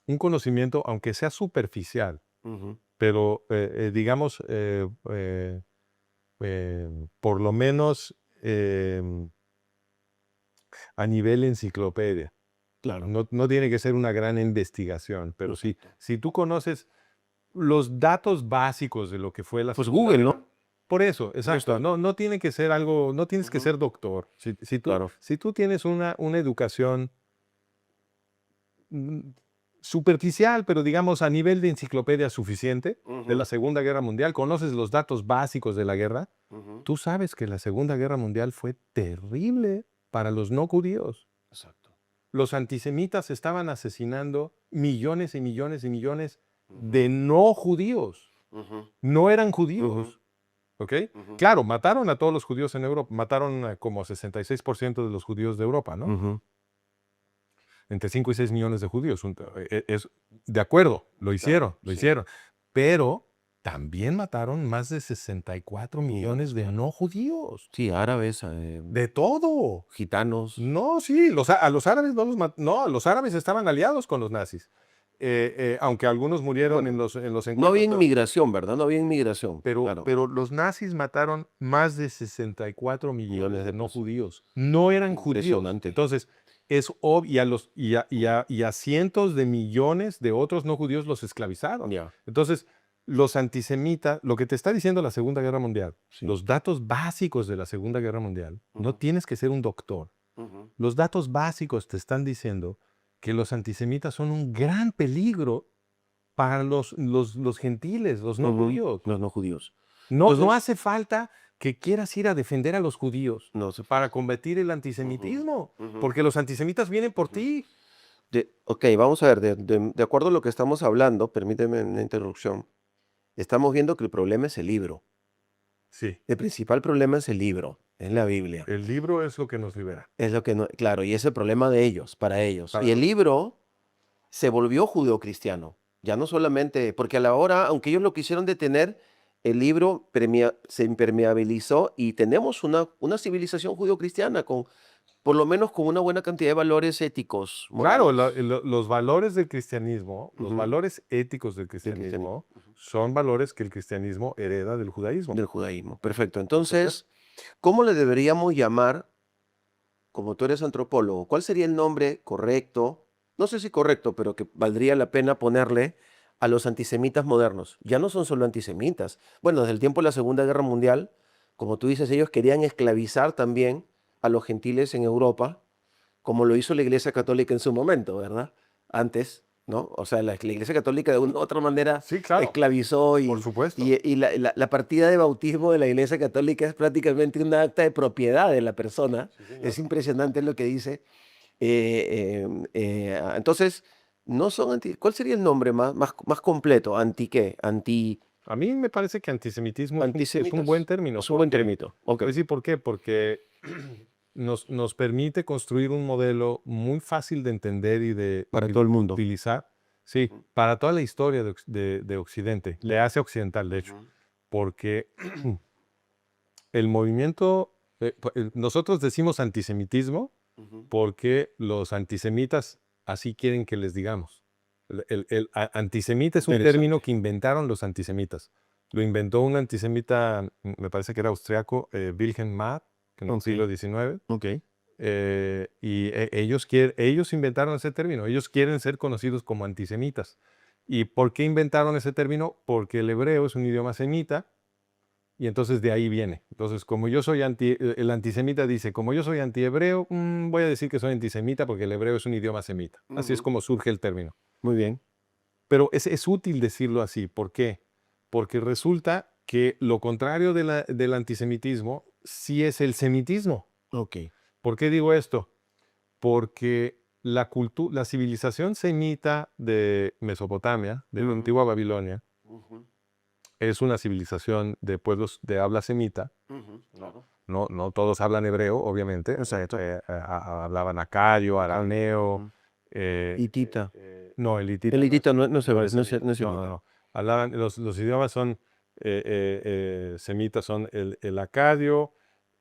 un conocimiento, aunque sea superficial, ujú, pero digamos, por lo menos a nivel enciclopedia. claro. No tiene que ser una gran investigación, pero Exacto. si tú conoces los datos básicos de lo que fue la Pues Segunda Google, Guerra. ¿no? Por eso, exacto. está. No tiene que ser algo, no tienes que Ujú, ser doctor. claro. Si tú tienes una educación mm, superficial, pero digamos a nivel de enciclopedia suficiente de la Ujú, Segunda Guerra Mundial, conoces los datos básicos de la guerra, ujú, tú sabes que la Segunda Guerra Mundial fue terrible para los no judíos. exacto. Los antisemitas estaban asesinando millones y millones y millones de Ujú, no judíos. ujú, No eran ujú, judíos. ¿Ok? ujú, Claro, mataron a todos los judíos en Europa. Mataron a como 66% de los judíos de Europa, ¿no? ujú. Entre 5 y 6 millones de judíos. De acuerdo, lo Claro, hicieron, lo sí. hicieron. Pero también mataron más de 64 millones de no judíos. Sí, árabes, De todo. gitanos. No, sí, a los árabes no los no, los árabes estaban aliados con los nazis. Aunque algunos murieron Bueno, en los no había encuentros, inmigración, ¿verdad? No había inmigración, claro. pero los nazis mataron más de 64 millones de no Pues, judíos. No eran judíos. impresionante. Entonces, es obvio, y a cientos de millones de otros no judíos los esclavizaron. Ya, Entonces, los antisemitas, lo que te está diciendo la Segunda Guerra Mundial, sí. los datos básicos de la Segunda Guerra Mundial, no Ujú, tienes que ser un doctor. ujú, Los datos básicos te están diciendo que los antisemitas son un gran peligro para los gentiles, los no ujú. judíos. Los no judíos. No Entonces, hace falta que quieras ir a defender a los judíos no se para combatir el Ujú, antisemitismo, ujú, porque los antisemitas vienen por ujú. ti. Ok, vamos a ver, de acuerdo a lo que estamos hablando, permíteme una interrupción, estamos viendo que el problema es el libro. Sí, El principal problema es el libro, es la Biblia. el libro es lo que nos libera. Es lo que no, claro, y es el problema de ellos, para ellos. Para Y el nosotros. libro se volvió judeocristiano. Ya no solamente, porque a la hora, aunque ellos lo quisieron detener, el libro se impermeabilizó y tenemos una civilización judeocristiana con, por lo menos con una buena cantidad de valores éticos, Claro, morales, los valores del cristianismo, los ujú, valores éticos del del cristianismo, cristianismo, ujú, son valores que el cristianismo hereda del judaísmo. del judaísmo. Perfecto. ¿Ok? Entonces, ¿cómo le deberíamos llamar, como tú eres antropólogo, cuál sería el nombre correcto? No sé si correcto, pero que valdría la pena ponerle a los antisemitas modernos. Ya no son solo antisemitas. Bueno, desde el tiempo de la Segunda Guerra Mundial, como tú dices, ellos querían esclavizar también a los gentiles en Europa, como lo hizo la Iglesia Católica en su momento, ¿verdad? Antes, ¿no? O sea, la Iglesia Católica de una u otra manera Sí, claro, esclavizó por y, supuesto. y, y la partida de bautismo de la Iglesia Católica es prácticamente un acta de propiedad de la persona. Sí, señor. Es impresionante lo que dice. Entonces, no son ¿cuál sería el nombre más completo? ¿Anti qué? A mí me parece que antisemitismo es un buen Antisemitas. término. Es un buen Porque, término. te Ok. voy a decir por qué. Porque nos permite construir un modelo muy fácil de entender y de Para todo el mundo. utilizar, sí, Ujú, para toda la historia de Occidente. Le hace occidental, de hecho. ujú, Porque el movimiento, nosotros decimos antisemitismo ujú. porque los antisemitas así quieren que les digamos. Antisemita es un término Interesante. que inventaron los antisemitas. Lo inventó un antisemita, me parece que era austriaco, Wilhelm Marr, que en el Ok, siglo XIX. ok. ellos inventaron ese término. Ellos quieren ser conocidos como antisemitas. ¿Y por qué inventaron ese término? Porque el hebreo es un idioma semita y entonces de ahí viene. Entonces, como yo soy el antisemita dice, como yo soy antihebreo, voy a decir que soy antisemita porque el hebreo es un idioma semita. Así es Ujú. como surge el término. Muy bien. Pero es útil decirlo así. ¿Por qué? Porque resulta que lo contrario del antisemitismo sí es el semitismo. Ok. ¿Por qué digo esto? Porque la civilización semita de Mesopotamia, de la Ujú. antigua Babilonia, Ujú. es una civilización de pueblos de habla semita. Ujú. Claro. No todos hablan hebreo, obviamente. Exacto. Hablaban acadio, Ok. arameo. Ujú. eh, Hitita. no, el El hitita no es, hitita no se no va, es no se, semita. no se No, no, habla. no. Los idiomas son semitas, son el acadio,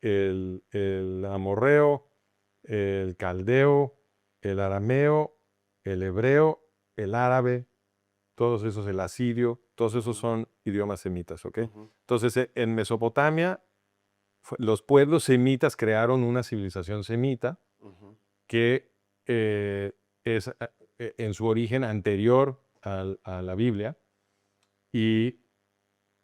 el amorreo, el caldeo, el arameo, el hebreo, el árabe, todos esos, el asirio, todos esos Ujú. son idiomas semitas, ¿ok? Ujú. Entonces, en Mesopotamia, los pueblos semitas crearon una civilización semita Ujú. que es en su origen anterior a la Biblia y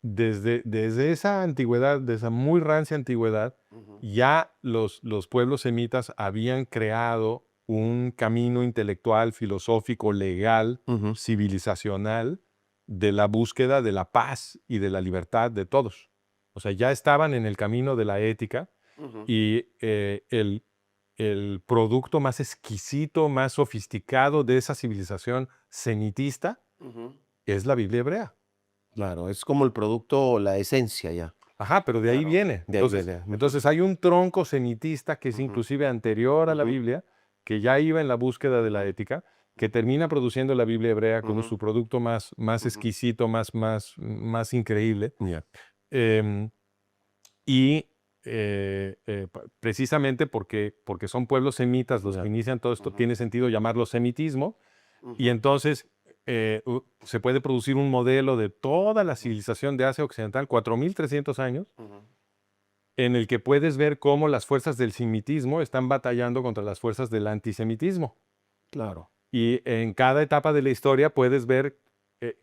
desde esa antigüedad, de esa muy rancia antigüedad, Ujú. ya los pueblos semitas habían creado un camino intelectual, filosófico, legal, Ujú. civilizacional de la búsqueda de la paz y de la libertad de todos. O sea, ya estaban en el camino de la ética Ujú. y el producto más exquisito, más sofisticado de esa civilización semitista Ujú. es la Biblia hebrea. Claro, es como el producto, la esencia ya. Ajá, pero de ahí Claro. viene. De ahí Entonces, viene. Ujú. entonces hay un tronco semitista que es Ujú. inclusive anterior a la Ujú. Biblia, que ya iba en la búsqueda de la Ujú. ética, que termina produciendo la Biblia hebrea con Ujú. su producto más Ujú. exquisito, más increíble. Ya. Em, y precisamente porque son pueblos semitas los que Ya. inician todo esto, Ujú. tiene sentido llamarlo semitismo. Y Ujú. entonces se puede producir un modelo de toda la Ujú. civilización de Asia Occidental, 4300 años, Ujú. en el que puedes ver cómo las fuerzas del semitismo están batallando contra las fuerzas del antisemitismo. Claro. Y en cada etapa de la historia puedes ver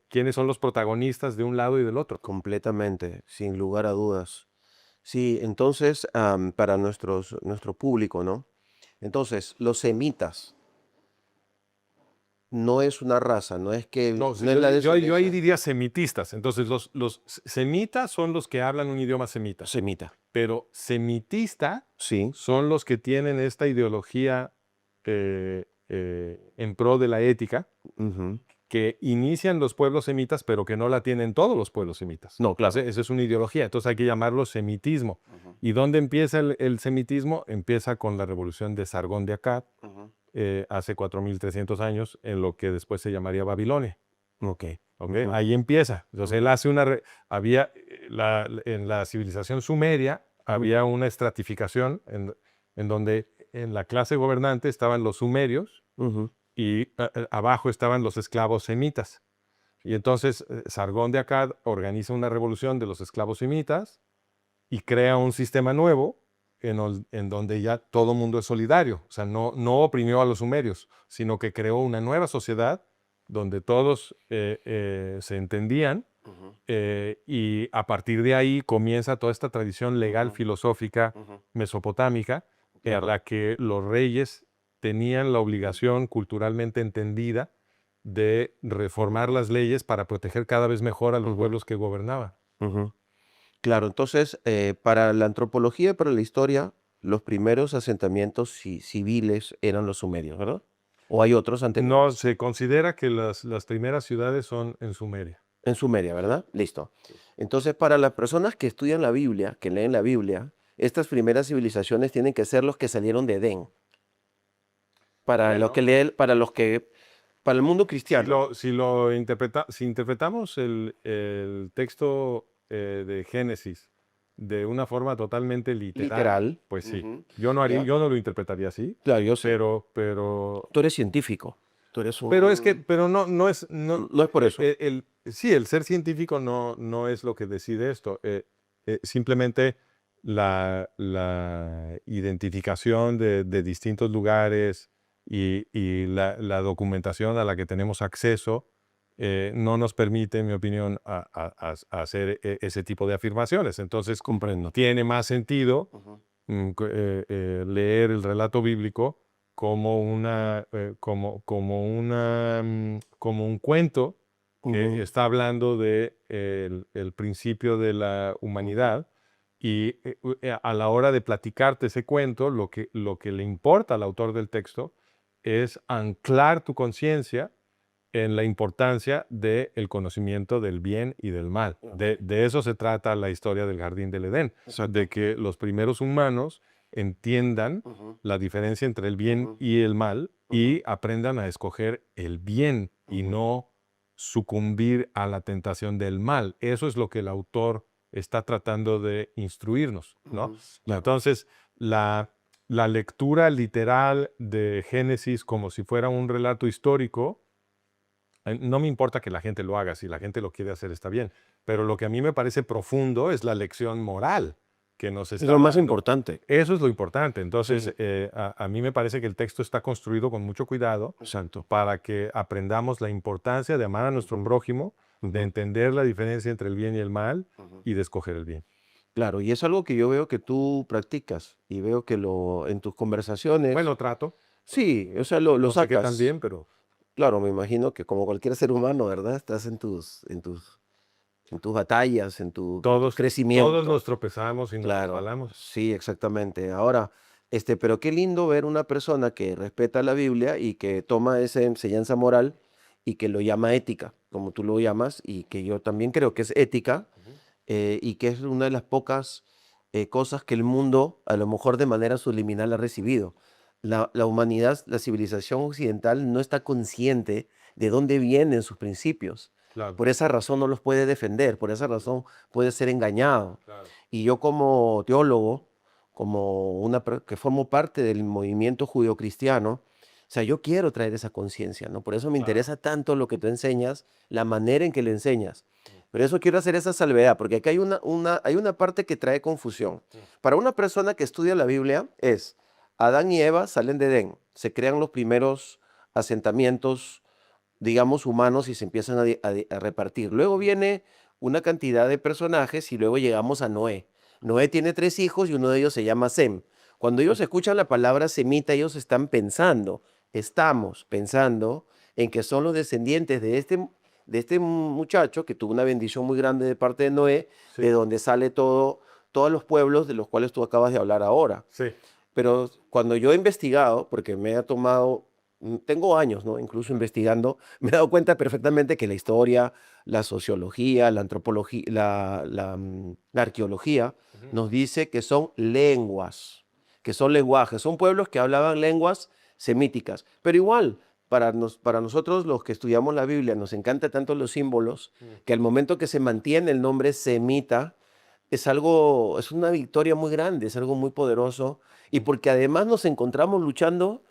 quiénes son los protagonistas de un lado y del otro. Completamente, sin lugar a dudas. Sí, entonces, para nuestro público, ¿no? Entonces, los semitas no es una raza, no es que, No, no es la yo ahí descendencia diría semitistas. Entonces, los semitas son los que hablan un idioma semita, semita. pero semitista Sí. son los que tienen esta ideología en pro de la ética, Ujú. que inician los pueblos semitas, pero que no la tienen todos los pueblos semitas. No, claro. Esa es una ideología, entonces hay que llamarlo semitismo. Ujú. ¿Y dónde empieza el semitismo? Empieza con la revolución de Sargón de Akkad, Ujú. hace 4300 años, en lo que después se llamaría Babilonia. Ok. ¿Ok? Ujú. Ahí empieza. Entonces él Ujú. hace en la civilización sumeria Ujú. había una estratificación en donde en la clase gobernante estaban los sumerios Ujú. y abajo estaban los esclavos semitas. Y entonces Sargón de Akkad organiza una revolución de los esclavos semitas y crea un sistema nuevo en donde ya todo mundo es solidario. O sea, no oprimió a los sumerios, sino que creó una nueva sociedad donde todos se entendían Ujú. y a partir de ahí comienza toda esta tradición legal Ujú. filosófica Ujú. mesopotámica en Claro. la que los reyes tenían la obligación culturalmente entendida de reformar las leyes para proteger cada vez mejor a los Ujú. pueblos que gobernaban. Ujú. Claro, entonces, para la antropología y para la historia, los primeros asentamientos civiles eran los sumerios, ¿verdad? ¿O hay otros No, anteriores? se considera que las primeras ciudades son en Sumeria. En Sumeria, ¿verdad? Listo. Entonces, para las personas que estudian la Biblia, que leen la Biblia, estas primeras civilizaciones tienen que ser los que salieron de Edén. Para los que Bueno, leen, para el mundo cristiano, si interpretamos el texto de Génesis de una forma totalmente literal, literal. pues sí. Ujú. Yo ¿Ya? no lo interpretaría así, Claro, yo sé. pero Tú eres científico. Tú eres pero no es, no, no es por eso. sí, el ser científico no es lo que decide esto. Simplemente la identificación de distintos lugares y la documentación a la que tenemos acceso no nos permite, en mi opinión, hacer ese tipo de afirmaciones. Entonces, Comprendo. tiene más sentido Ujú, leer el relato bíblico como como un cuento que ujú, está hablando de el principio de la ujú, humanidad y a la hora de platicarte ese cuento, lo que le importa al autor del texto es anclar tu conciencia en la importancia del conocimiento del bien y del mal. ok, De eso se trata la historia del Jardín del Edén, de exacto. que los primeros humanos entiendan Ujú, la diferencia entre el bien ujú, y el mal ujú, y aprendan a escoger el bien y ujú, no sucumbir a la tentación del mal. Eso es lo que el autor está tratando de instruirnos, ¿no? ujú, claro. Entonces, la lectura literal de Génesis como si fuera un relato histórico, no me importa que la gente lo haga, si la gente lo quiere hacer está bien, pero lo que a mí me parece profundo es la lección moral que nos Es está lo más dando. importante. Eso es lo importante. Entonces, Sí, a mí me parece que el texto está construido con mucho cuidado exacto. para que aprendamos la importancia de amar a nuestro Ujú, prójimo, de ujú, entender la diferencia entre el bien y el mal ujú. y de escoger el bien. Claro, y es algo que yo veo que tú practicas y veo que en tus conversaciones, Bueno, trato. sí, o sea, lo No sé qué tan sacas. bien, pero Claro, me imagino que como cualquier ser humano, ¿verdad? Estás en tus batallas, en tu todos crecimiento. nos tropezamos y nos Claro, resbalamos. sí, exactamente. Ahora, pero qué lindo ver una persona que respeta la Biblia y que toma esa enseñanza moral y que lo llama ética, como tú lo llamas, y que yo también creo que es ética, Ujú. y que es una de las pocas cosas que el mundo, a lo mejor de manera subliminal, ha recibido. La humanidad, la civilización occidental no está consciente de dónde vienen sus principios. Claro, Por esa razón no los puede defender, por esa razón puede ser engañado. claro. Y yo como teólogo, como que formo parte del movimiento judeocristiano, o sea, yo quiero traer esa conciencia, ¿no? Por eso me Claro. interesa tanto lo que tú enseñas, la manera en que le enseñas. Mm, Pero eso quiero hacer esa salvedad, porque aquí hay una parte que trae confusión. mm. Para una persona que estudia la Biblia es, Adán y Eva salen de Edén, se crean los primeros asentamientos, digamos, humanos y se empiezan a repartir. Luego viene una cantidad de personajes y luego llegamos a Noé. Noé tiene 3 hijos y uno de ellos se llama Sem. Cuando ellos escuchan la palabra semita, ellos estamos pensando en que son los descendientes de este muchacho que tuvo una bendición muy grande de parte de Noé, Sí, de donde sale todos los pueblos de los cuales tú acabas de hablar ahora. sí. Pero cuando yo he investigado, porque me ha tomado, tengo años, ¿no? Incluso investigando, me he dado cuenta perfectamente que la historia, la sociología, la antropología, la arqueología, Ujú. nos dice que son lenguas, que son lenguajes, son pueblos que hablaban lenguas semíticas. Pero igual, para nosotros los que estudiamos la Biblia, nos encanta tanto los símbolos, Mm. que al momento que se mantiene el nombre semita, es una victoria muy grande, es algo muy poderoso, y Mm. porque además nos encontramos luchando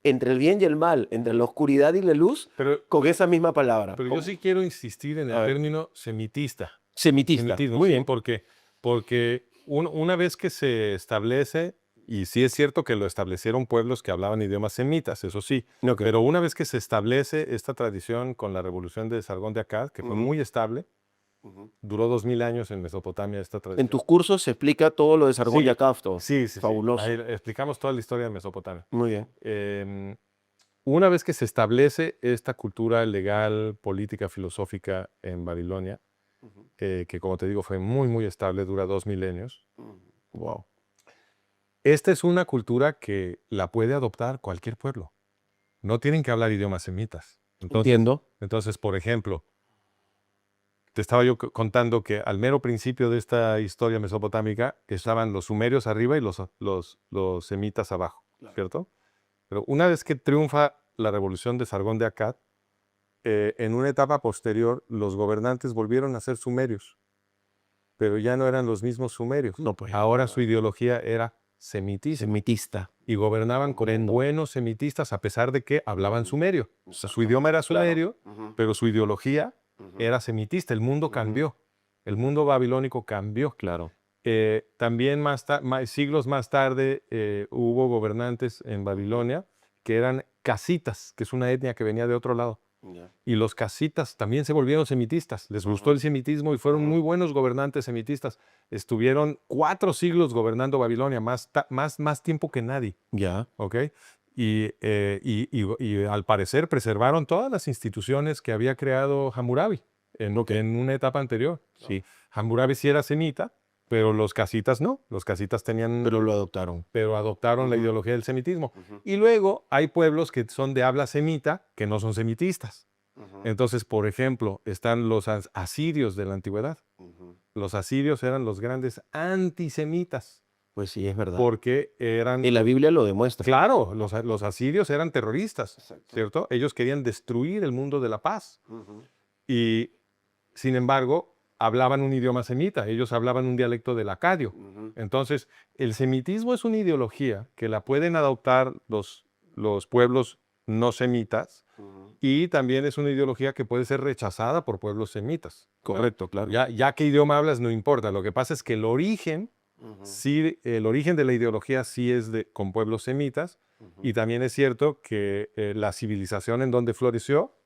entre el bien y el mal, entre la oscuridad y la luz, Pero, con esa misma palabra. pero yo sí quiero insistir en A el ver, término semitista. semitista, Semitismo, muy sí, bien. porque una vez que se establece, y sí es cierto que lo establecieron pueblos que hablaban idiomas semitas, eso sí, Ok. pero una vez que se establece esta tradición con la revolución de Sargón de Akkad, que fue Ujú, muy estable, ujú. duró 2000 años en Mesopotamia esta En tradición. tus cursos se explica todo lo de Sargón y Sí, Accad. sí, sí, sí. Ahí Fabuloso. explicamos toda la historia de Mesopotamia. Muy bien. Em, una vez que se establece esta cultura legal, política, filosófica en Babilonia, Ujú, que como te digo fue muy, muy estable, dura 2000 años. ujú. Wow. Esta es una cultura que la puede adoptar cualquier pueblo. No tienen que hablar idiomas semitas. Entiendo. Entonces, por ejemplo, te estaba yo contando que al mero principio de esta historia mesopotámica estaban los sumerios arriba y los semitas abajo, Claro. ¿cierto? Pero una vez que triunfa la revolución de Sargón de Akkad, en una etapa posterior, los gobernantes volvieron a ser sumerios, pero ya no eran los mismos sumerios. No, pues, Ahora su ideología era semitista semitista. y gobernaban como Comprendo. buenos semitistas a pesar de que hablaban Ujú, sumerio. O sea, su exacto. idioma era Claro. sumerio, Ujú, pero su ideología ujú, era semitista. El mundo ujú, cambió. El mundo babilónico cambió. claro. También siglos más tarde hubo gobernantes en Babilonia que eran casitas, que es una etnia que venía de otro lado. Ya. Y los casitas también se volvieron semitistas. Les gustó el semitismo y fueron muy buenos gobernantes semitistas. Estuvieron 4 siglos gobernando Babilonia, más tiempo que nadie. Ya. ¿Ok? Y al parecer preservaron todas las instituciones que había creado Hammurabi en una etapa anterior. Sí. Hammurabi sí era semita, pero los casitas no. Los casitas tenían... Pero lo adoptaron. Pero adoptaron la ideología del semitismo. Y luego hay pueblos que son de habla semita que no son semitistas. Entonces, por ejemplo, están los asirios de la antigüedad. Los asirios eran los grandes antisemitas. Pues sí, es verdad. Porque eran... Y la Biblia lo demuestra. Claro, los asirios eran terroristas, Exacto. ¿cierto? Ellos querían destruir el mundo de la paz. Y, sin embargo, hablaban un idioma semita. Ellos hablaban un dialecto del acadio. Entonces, el semitismo es una ideología que la pueden adoptar los pueblos no semitas y también es una ideología que puede ser rechazada por pueblos semitas. Correcto, claro. Ya qué idioma hablas no importa. Lo que pasa es que el origen... Sí, el origen de la ideología sí es con pueblos semitas y también es cierto que la civilización en donde floreció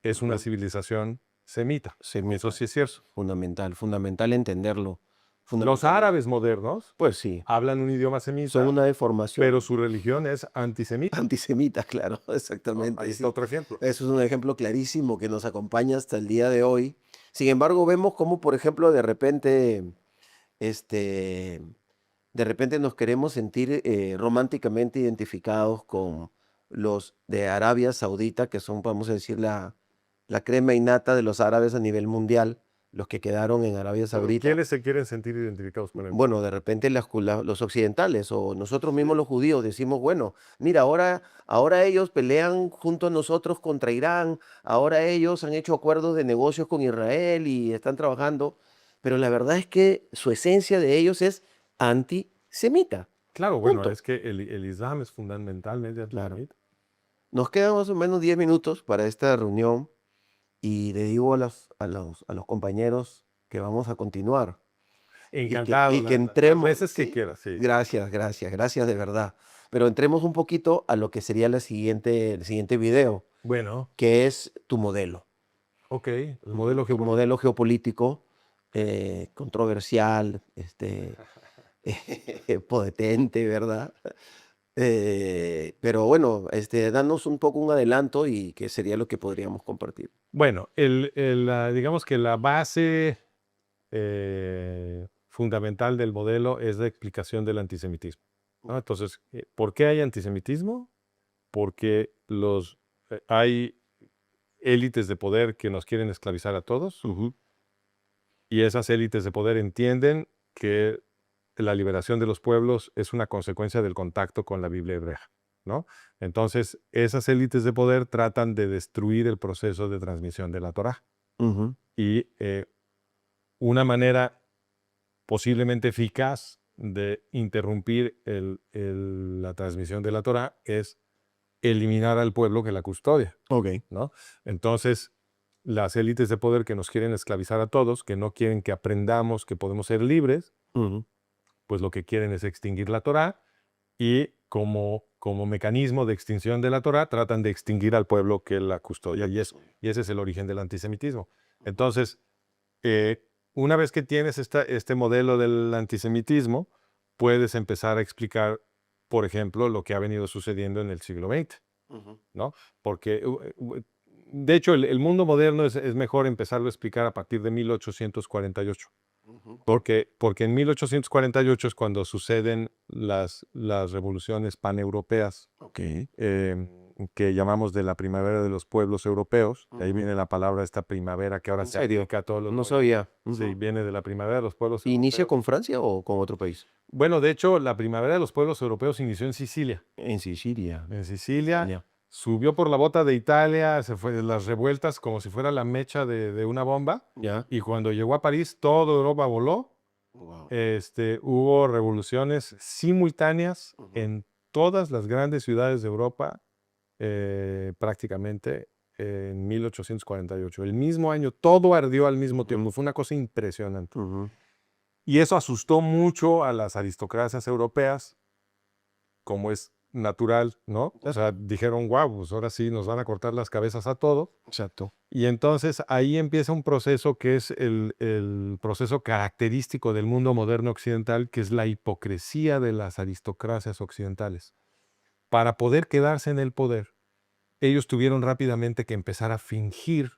es una civilización semita. Eso sí es cierto. Fundamental entenderlo. Los árabes modernos Pues sí, hablan un idioma semita, son una deformación. pero su religión es antisemita. Antisemita, claro, exactamente. Ahí sí. está otro ejemplo. Eso es un ejemplo clarísimo que nos acompaña hasta el día de hoy. Sin embargo, vemos cómo, por ejemplo, de repente nos queremos sentir románticamente identificados con los de Arabia Saudita, que son, vamos a decir, la crema innata de los árabes a nivel mundial, los que quedaron en Arabia Saudita. ¿Quiénes se quieren sentir identificados con él? Bueno, de repente los occidentales o nosotros mismos los judíos decimos, bueno, mira, ahora ellos pelean junto a nosotros contra Irán, ahora ellos han hecho acuerdos de negocios con Israel y están trabajando, pero la verdad es que su esencia de ellos es antisemita. Claro, bueno, Punto. es que el Islam es fundamentalmente Claro. antisemita. Nos quedan más o menos 10 minutos para esta reunión y le digo a los compañeros que vamos a continuar. Encantado. Y que entremos. Las veces que ¿sí? quieras, sí. Gracias de verdad. Pero entremos un poquito a lo que sería el siguiente video, Bueno, que es tu modelo. ok. El modelo Tu modelo geopolítico, controversial, potente, ¿verdad? Pero bueno, danos un poco un adelanto y qué sería lo que podríamos compartir. Bueno, digamos que la base fundamental del modelo es la explicación del antisemitismo, ¿no? Entonces, ¿por qué hay antisemitismo? Porque hay élites de poder que nos quieren esclavizar a todos y esas élites de poder entienden que la liberación de los pueblos es una consecuencia del contacto con la Biblia hebrea, ¿no? Entonces, esas élites de poder tratan de destruir el proceso de transmisión de la Torá. Y una manera posiblemente eficaz de interrumpir la transmisión de la Torá es eliminar al pueblo que la custodia, ¿no? Entonces, las élites de poder que nos quieren esclavizar a todos, que no quieren que aprendamos que podemos ser libres, pues lo que quieren es extinguir la Torá y como mecanismo de extinción de la Torá tratan de extinguir al pueblo que la custodia y ese es el origen del antisemitismo. Entonces, una vez que tienes este modelo del antisemitismo, puedes empezar a explicar, por ejemplo, lo que ha venido sucediendo en el siglo XX, ¿no? Porque, de hecho, el mundo moderno es mejor empezarlo a explicar a partir de 1848. Porque en 1848 es cuando suceden las revoluciones paneuropeas que llamamos de la primavera de los pueblos europeos. De ahí viene la palabra esta primavera que ahora se aplica a todos los... No sabía. Sí, viene de la primavera de los pueblos europeos. ¿Inicia con Francia o con otro país? Bueno, de hecho, la primavera de los pueblos europeos inició en Sicilia. En Sicilia. En Sicilia. Ya. Subió por la bota de Italia, se fue de las revueltas como si fuera la mecha de una bomba. Ya. Y cuando llegó a París, toda Europa voló. Wow. Hubo revoluciones simultáneas en todas las grandes ciudades de Europa, prácticamente en 1848. El mismo año, todo ardió al mismo tiempo. Fue una cosa impresionante. Y eso asustó mucho a las aristocracias europeas, como es natural, ¿no? O sea, dijeron, wow, pues ahora sí nos van a cortar las cabezas a todos. Exacto. Y entonces ahí empieza un proceso que es el proceso característico del mundo moderno occidental, que es la hipocresía de las aristocracias occidentales. Para poder quedarse en el poder, ellos tuvieron rápidamente que empezar a fingir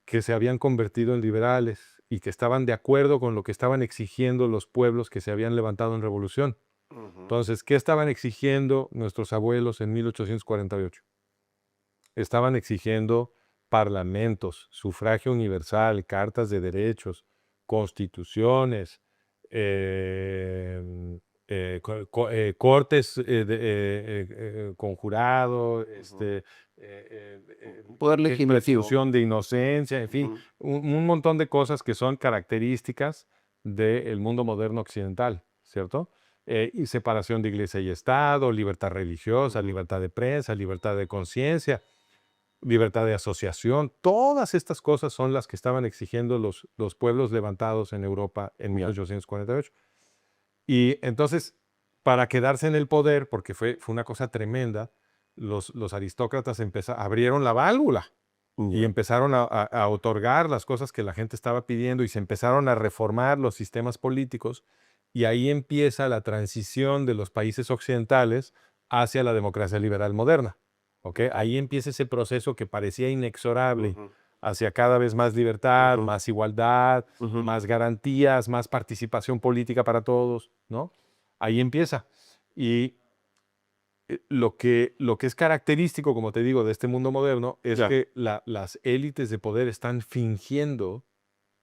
que se habían convertido en liberales y que estaban de acuerdo con lo que estaban exigiendo los pueblos que se habían levantado en revolución. Entonces, ¿qué estaban exigiendo nuestros abuelos en 1848? Estaban exigiendo parlamentos, sufragio universal, cartas de derechos, constituciones, cortes con jurado, Poder legislativo. presunción de inocencia, en fin, un montón de cosas que son características del mundo moderno occidental, ¿cierto? Y separación de iglesia y Estado, libertad religiosa, libertad de prensa, libertad de conciencia, libertad de asociación. Todas estas cosas son las que estaban exigiendo los pueblos levantados en Europa en 1848. Y entonces, para quedarse en el poder, porque fue una cosa tremenda, los aristócratas abrieron la válvula y empezaron a otorgar las cosas que la gente estaba pidiendo y se empezaron a reformar los sistemas políticos. Y ahí empieza la transición de los países occidentales hacia la democracia liberal moderna. ¿Okay? Ahí empieza ese proceso que parecía inexorable hacia cada vez más libertad, más igualdad, más garantías, más participación política para todos, ¿no? Ahí empieza. Y lo que es característico, como te digo, de este mundo moderno es que las élites de poder están fingiendo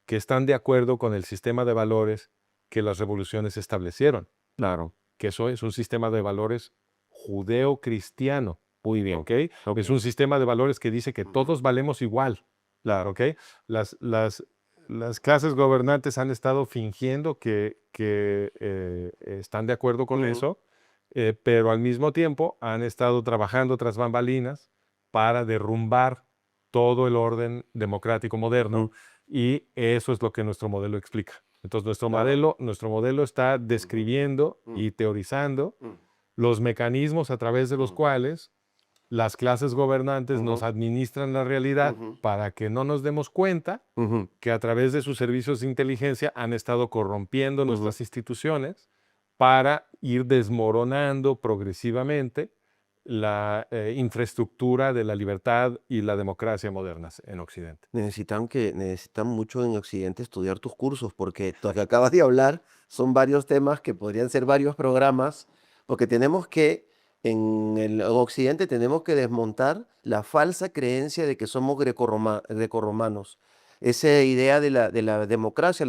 que están de acuerdo con el sistema de valores que las revoluciones establecieron. Claro. Que eso es un sistema de valores judeo-cristiano. Muy bien. ¿Ok? Es un sistema de valores que dice que todos valemos igual. Claro. ¿Ok? Las clases gobernantes han estado fingiendo que están de acuerdo con eso, pero al mismo tiempo han estado trabajando tras bambalinas para derrumbar todo el orden democrático moderno, y eso es lo que nuestro modelo explica. Entonces, nuestro modelo está describiendo y teorizando los mecanismos a través de los cuales las clases gobernantes nos administran la realidad para que no nos demos cuenta que a través de sus servicios de inteligencia han estado corrompiendo nuestras instituciones para ir desmoronando progresivamente la infraestructura de la libertad y la democracia modernas en Occidente. Necesitan mucho en Occidente estudiar tus cursos, porque lo que acabas de hablar son varios temas que podrían ser varios programas, porque en el Occidente tenemos que desmontar la falsa creencia de que somos grecorromanos. Esa idea de la democracia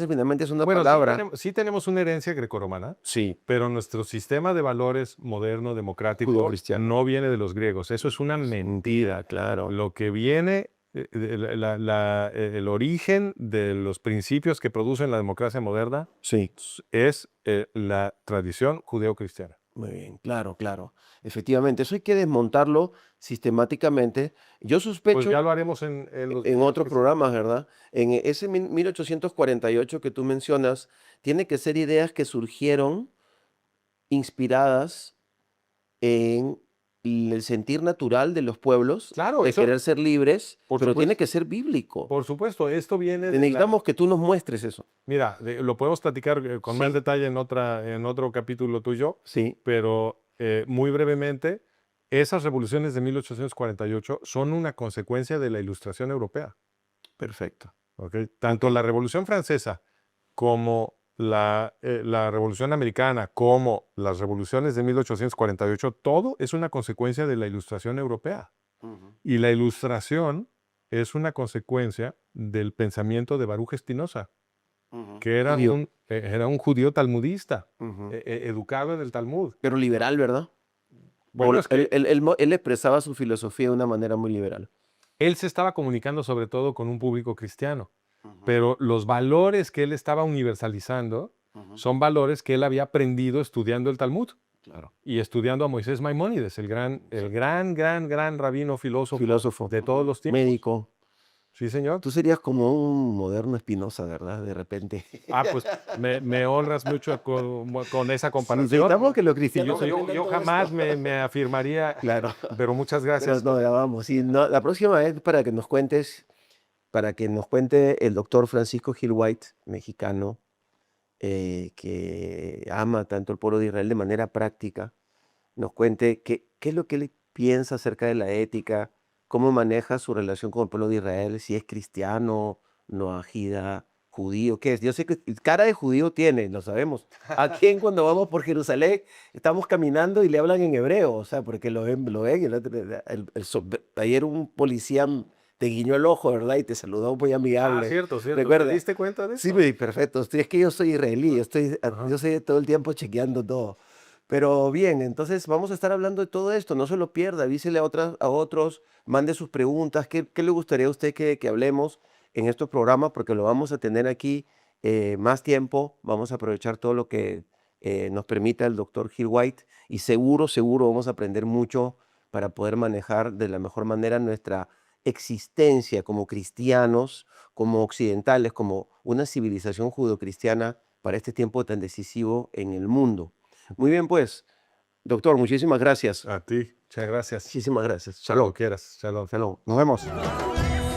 finalmente es una Bueno, palabra. sí tenemos una herencia grecorromana, Sí, pero nuestro sistema de valores moderno, democrático, judeocristiano. no viene de los griegos. Eso es una mentira. Claro. Lo que viene, el origen de los principios que producen la democracia moderna Sí. es la tradición judeocristiana. Muy bien, claro, claro. Efectivamente, eso hay que desmontarlo sistemáticamente. Yo Pues sospecho ya lo haremos en los en otros siguientes. programas, ¿verdad? En ese 1848 que tú mencionas, tiene que ser ideas que surgieron inspiradas en el sentir natural de los pueblos, Claro, de eso, querer ser libres, por pero tiene supuesto, que ser bíblico. esto viene de Necesitamos que tú nos muestres eso. Mira, lo podemos platicar con más Sí, detalle en otro capítulo tuyo, sí, pero muy brevemente, esas revoluciones de 1848 son una consecuencia de la Ilustración europea. perfecto. ¿Ok? Tanto la Revolución Francesa como la Revolución Americana, como las revoluciones de 1848, todo es una consecuencia de la Ilustración europea. Y la Ilustración es una consecuencia del pensamiento de Baruch Spinoza, que Judío. era un judío talmudista, Ujú. educado en el Talmud. Pero liberal, ¿verdad? Bueno, es que Él expresaba su filosofía de una manera muy liberal. él se estaba comunicando sobre todo con un público cristiano, Ujú, pero los valores que él estaba universalizando ujú. son valores que él había aprendido estudiando el Talmud Claro. y estudiando a Moisés Maimónides, el gran rabino filósofo Filósofo, de todos los tiempos. médico. Sí, señor. Tú serías como un moderno Spinoza, ¿verdad? De repente. Pues me honras mucho con esa Sí, comparación. necesitamos que los Y yo, cristianos yo, aprendan yo todo jamás esto. me afirmaría, Claro, pero muchas pero gracias. no, ya vamos. Sí, no, la próxima vez para que nos cuente el doctor Francisco Gil White, mexicano, que ama tanto el pueblo de Israel de manera práctica, nos cuente qué es lo que él piensa acerca de la ética, cómo maneja su relación con el pueblo de Israel, si es cristiano, noajida, judío, qué es. Yo sé que cara de judío tiene, lo sabemos. Aquí cuando vamos por Jerusalén, estamos caminando y le hablan en hebreo, o sea, porque lo ven. Ayer un policía te guiñó el ojo, ¿verdad? Y te saludó muy amigable. Cierto, cierto. ¿Te Recuerda. diste cuenta de Sí, eso? perfecto. Es que yo soy israelí, Ajá. yo estoy todo el tiempo chequeando todo. Pero bien, entonces vamos a estar hablando de todo esto, no se lo pierda, avísele a otros, mande sus preguntas, qué le gustaría a usted que hablemos en estos programas, porque lo vamos a tener aquí más tiempo, vamos a aprovechar todo lo que nos permita el doctor Gil White y seguro vamos a aprender mucho para poder manejar de la mejor manera nuestra existencia como cristianos, como occidentales, como una civilización judeocristiana para este tiempo tan decisivo en el mundo. Muy bien, pues, doctor, muchísimas gracias. A ti. Muchas gracias. Muchísimas gracias. Cuando Shalom. quieras. Shalom. Shalom. Nos vemos.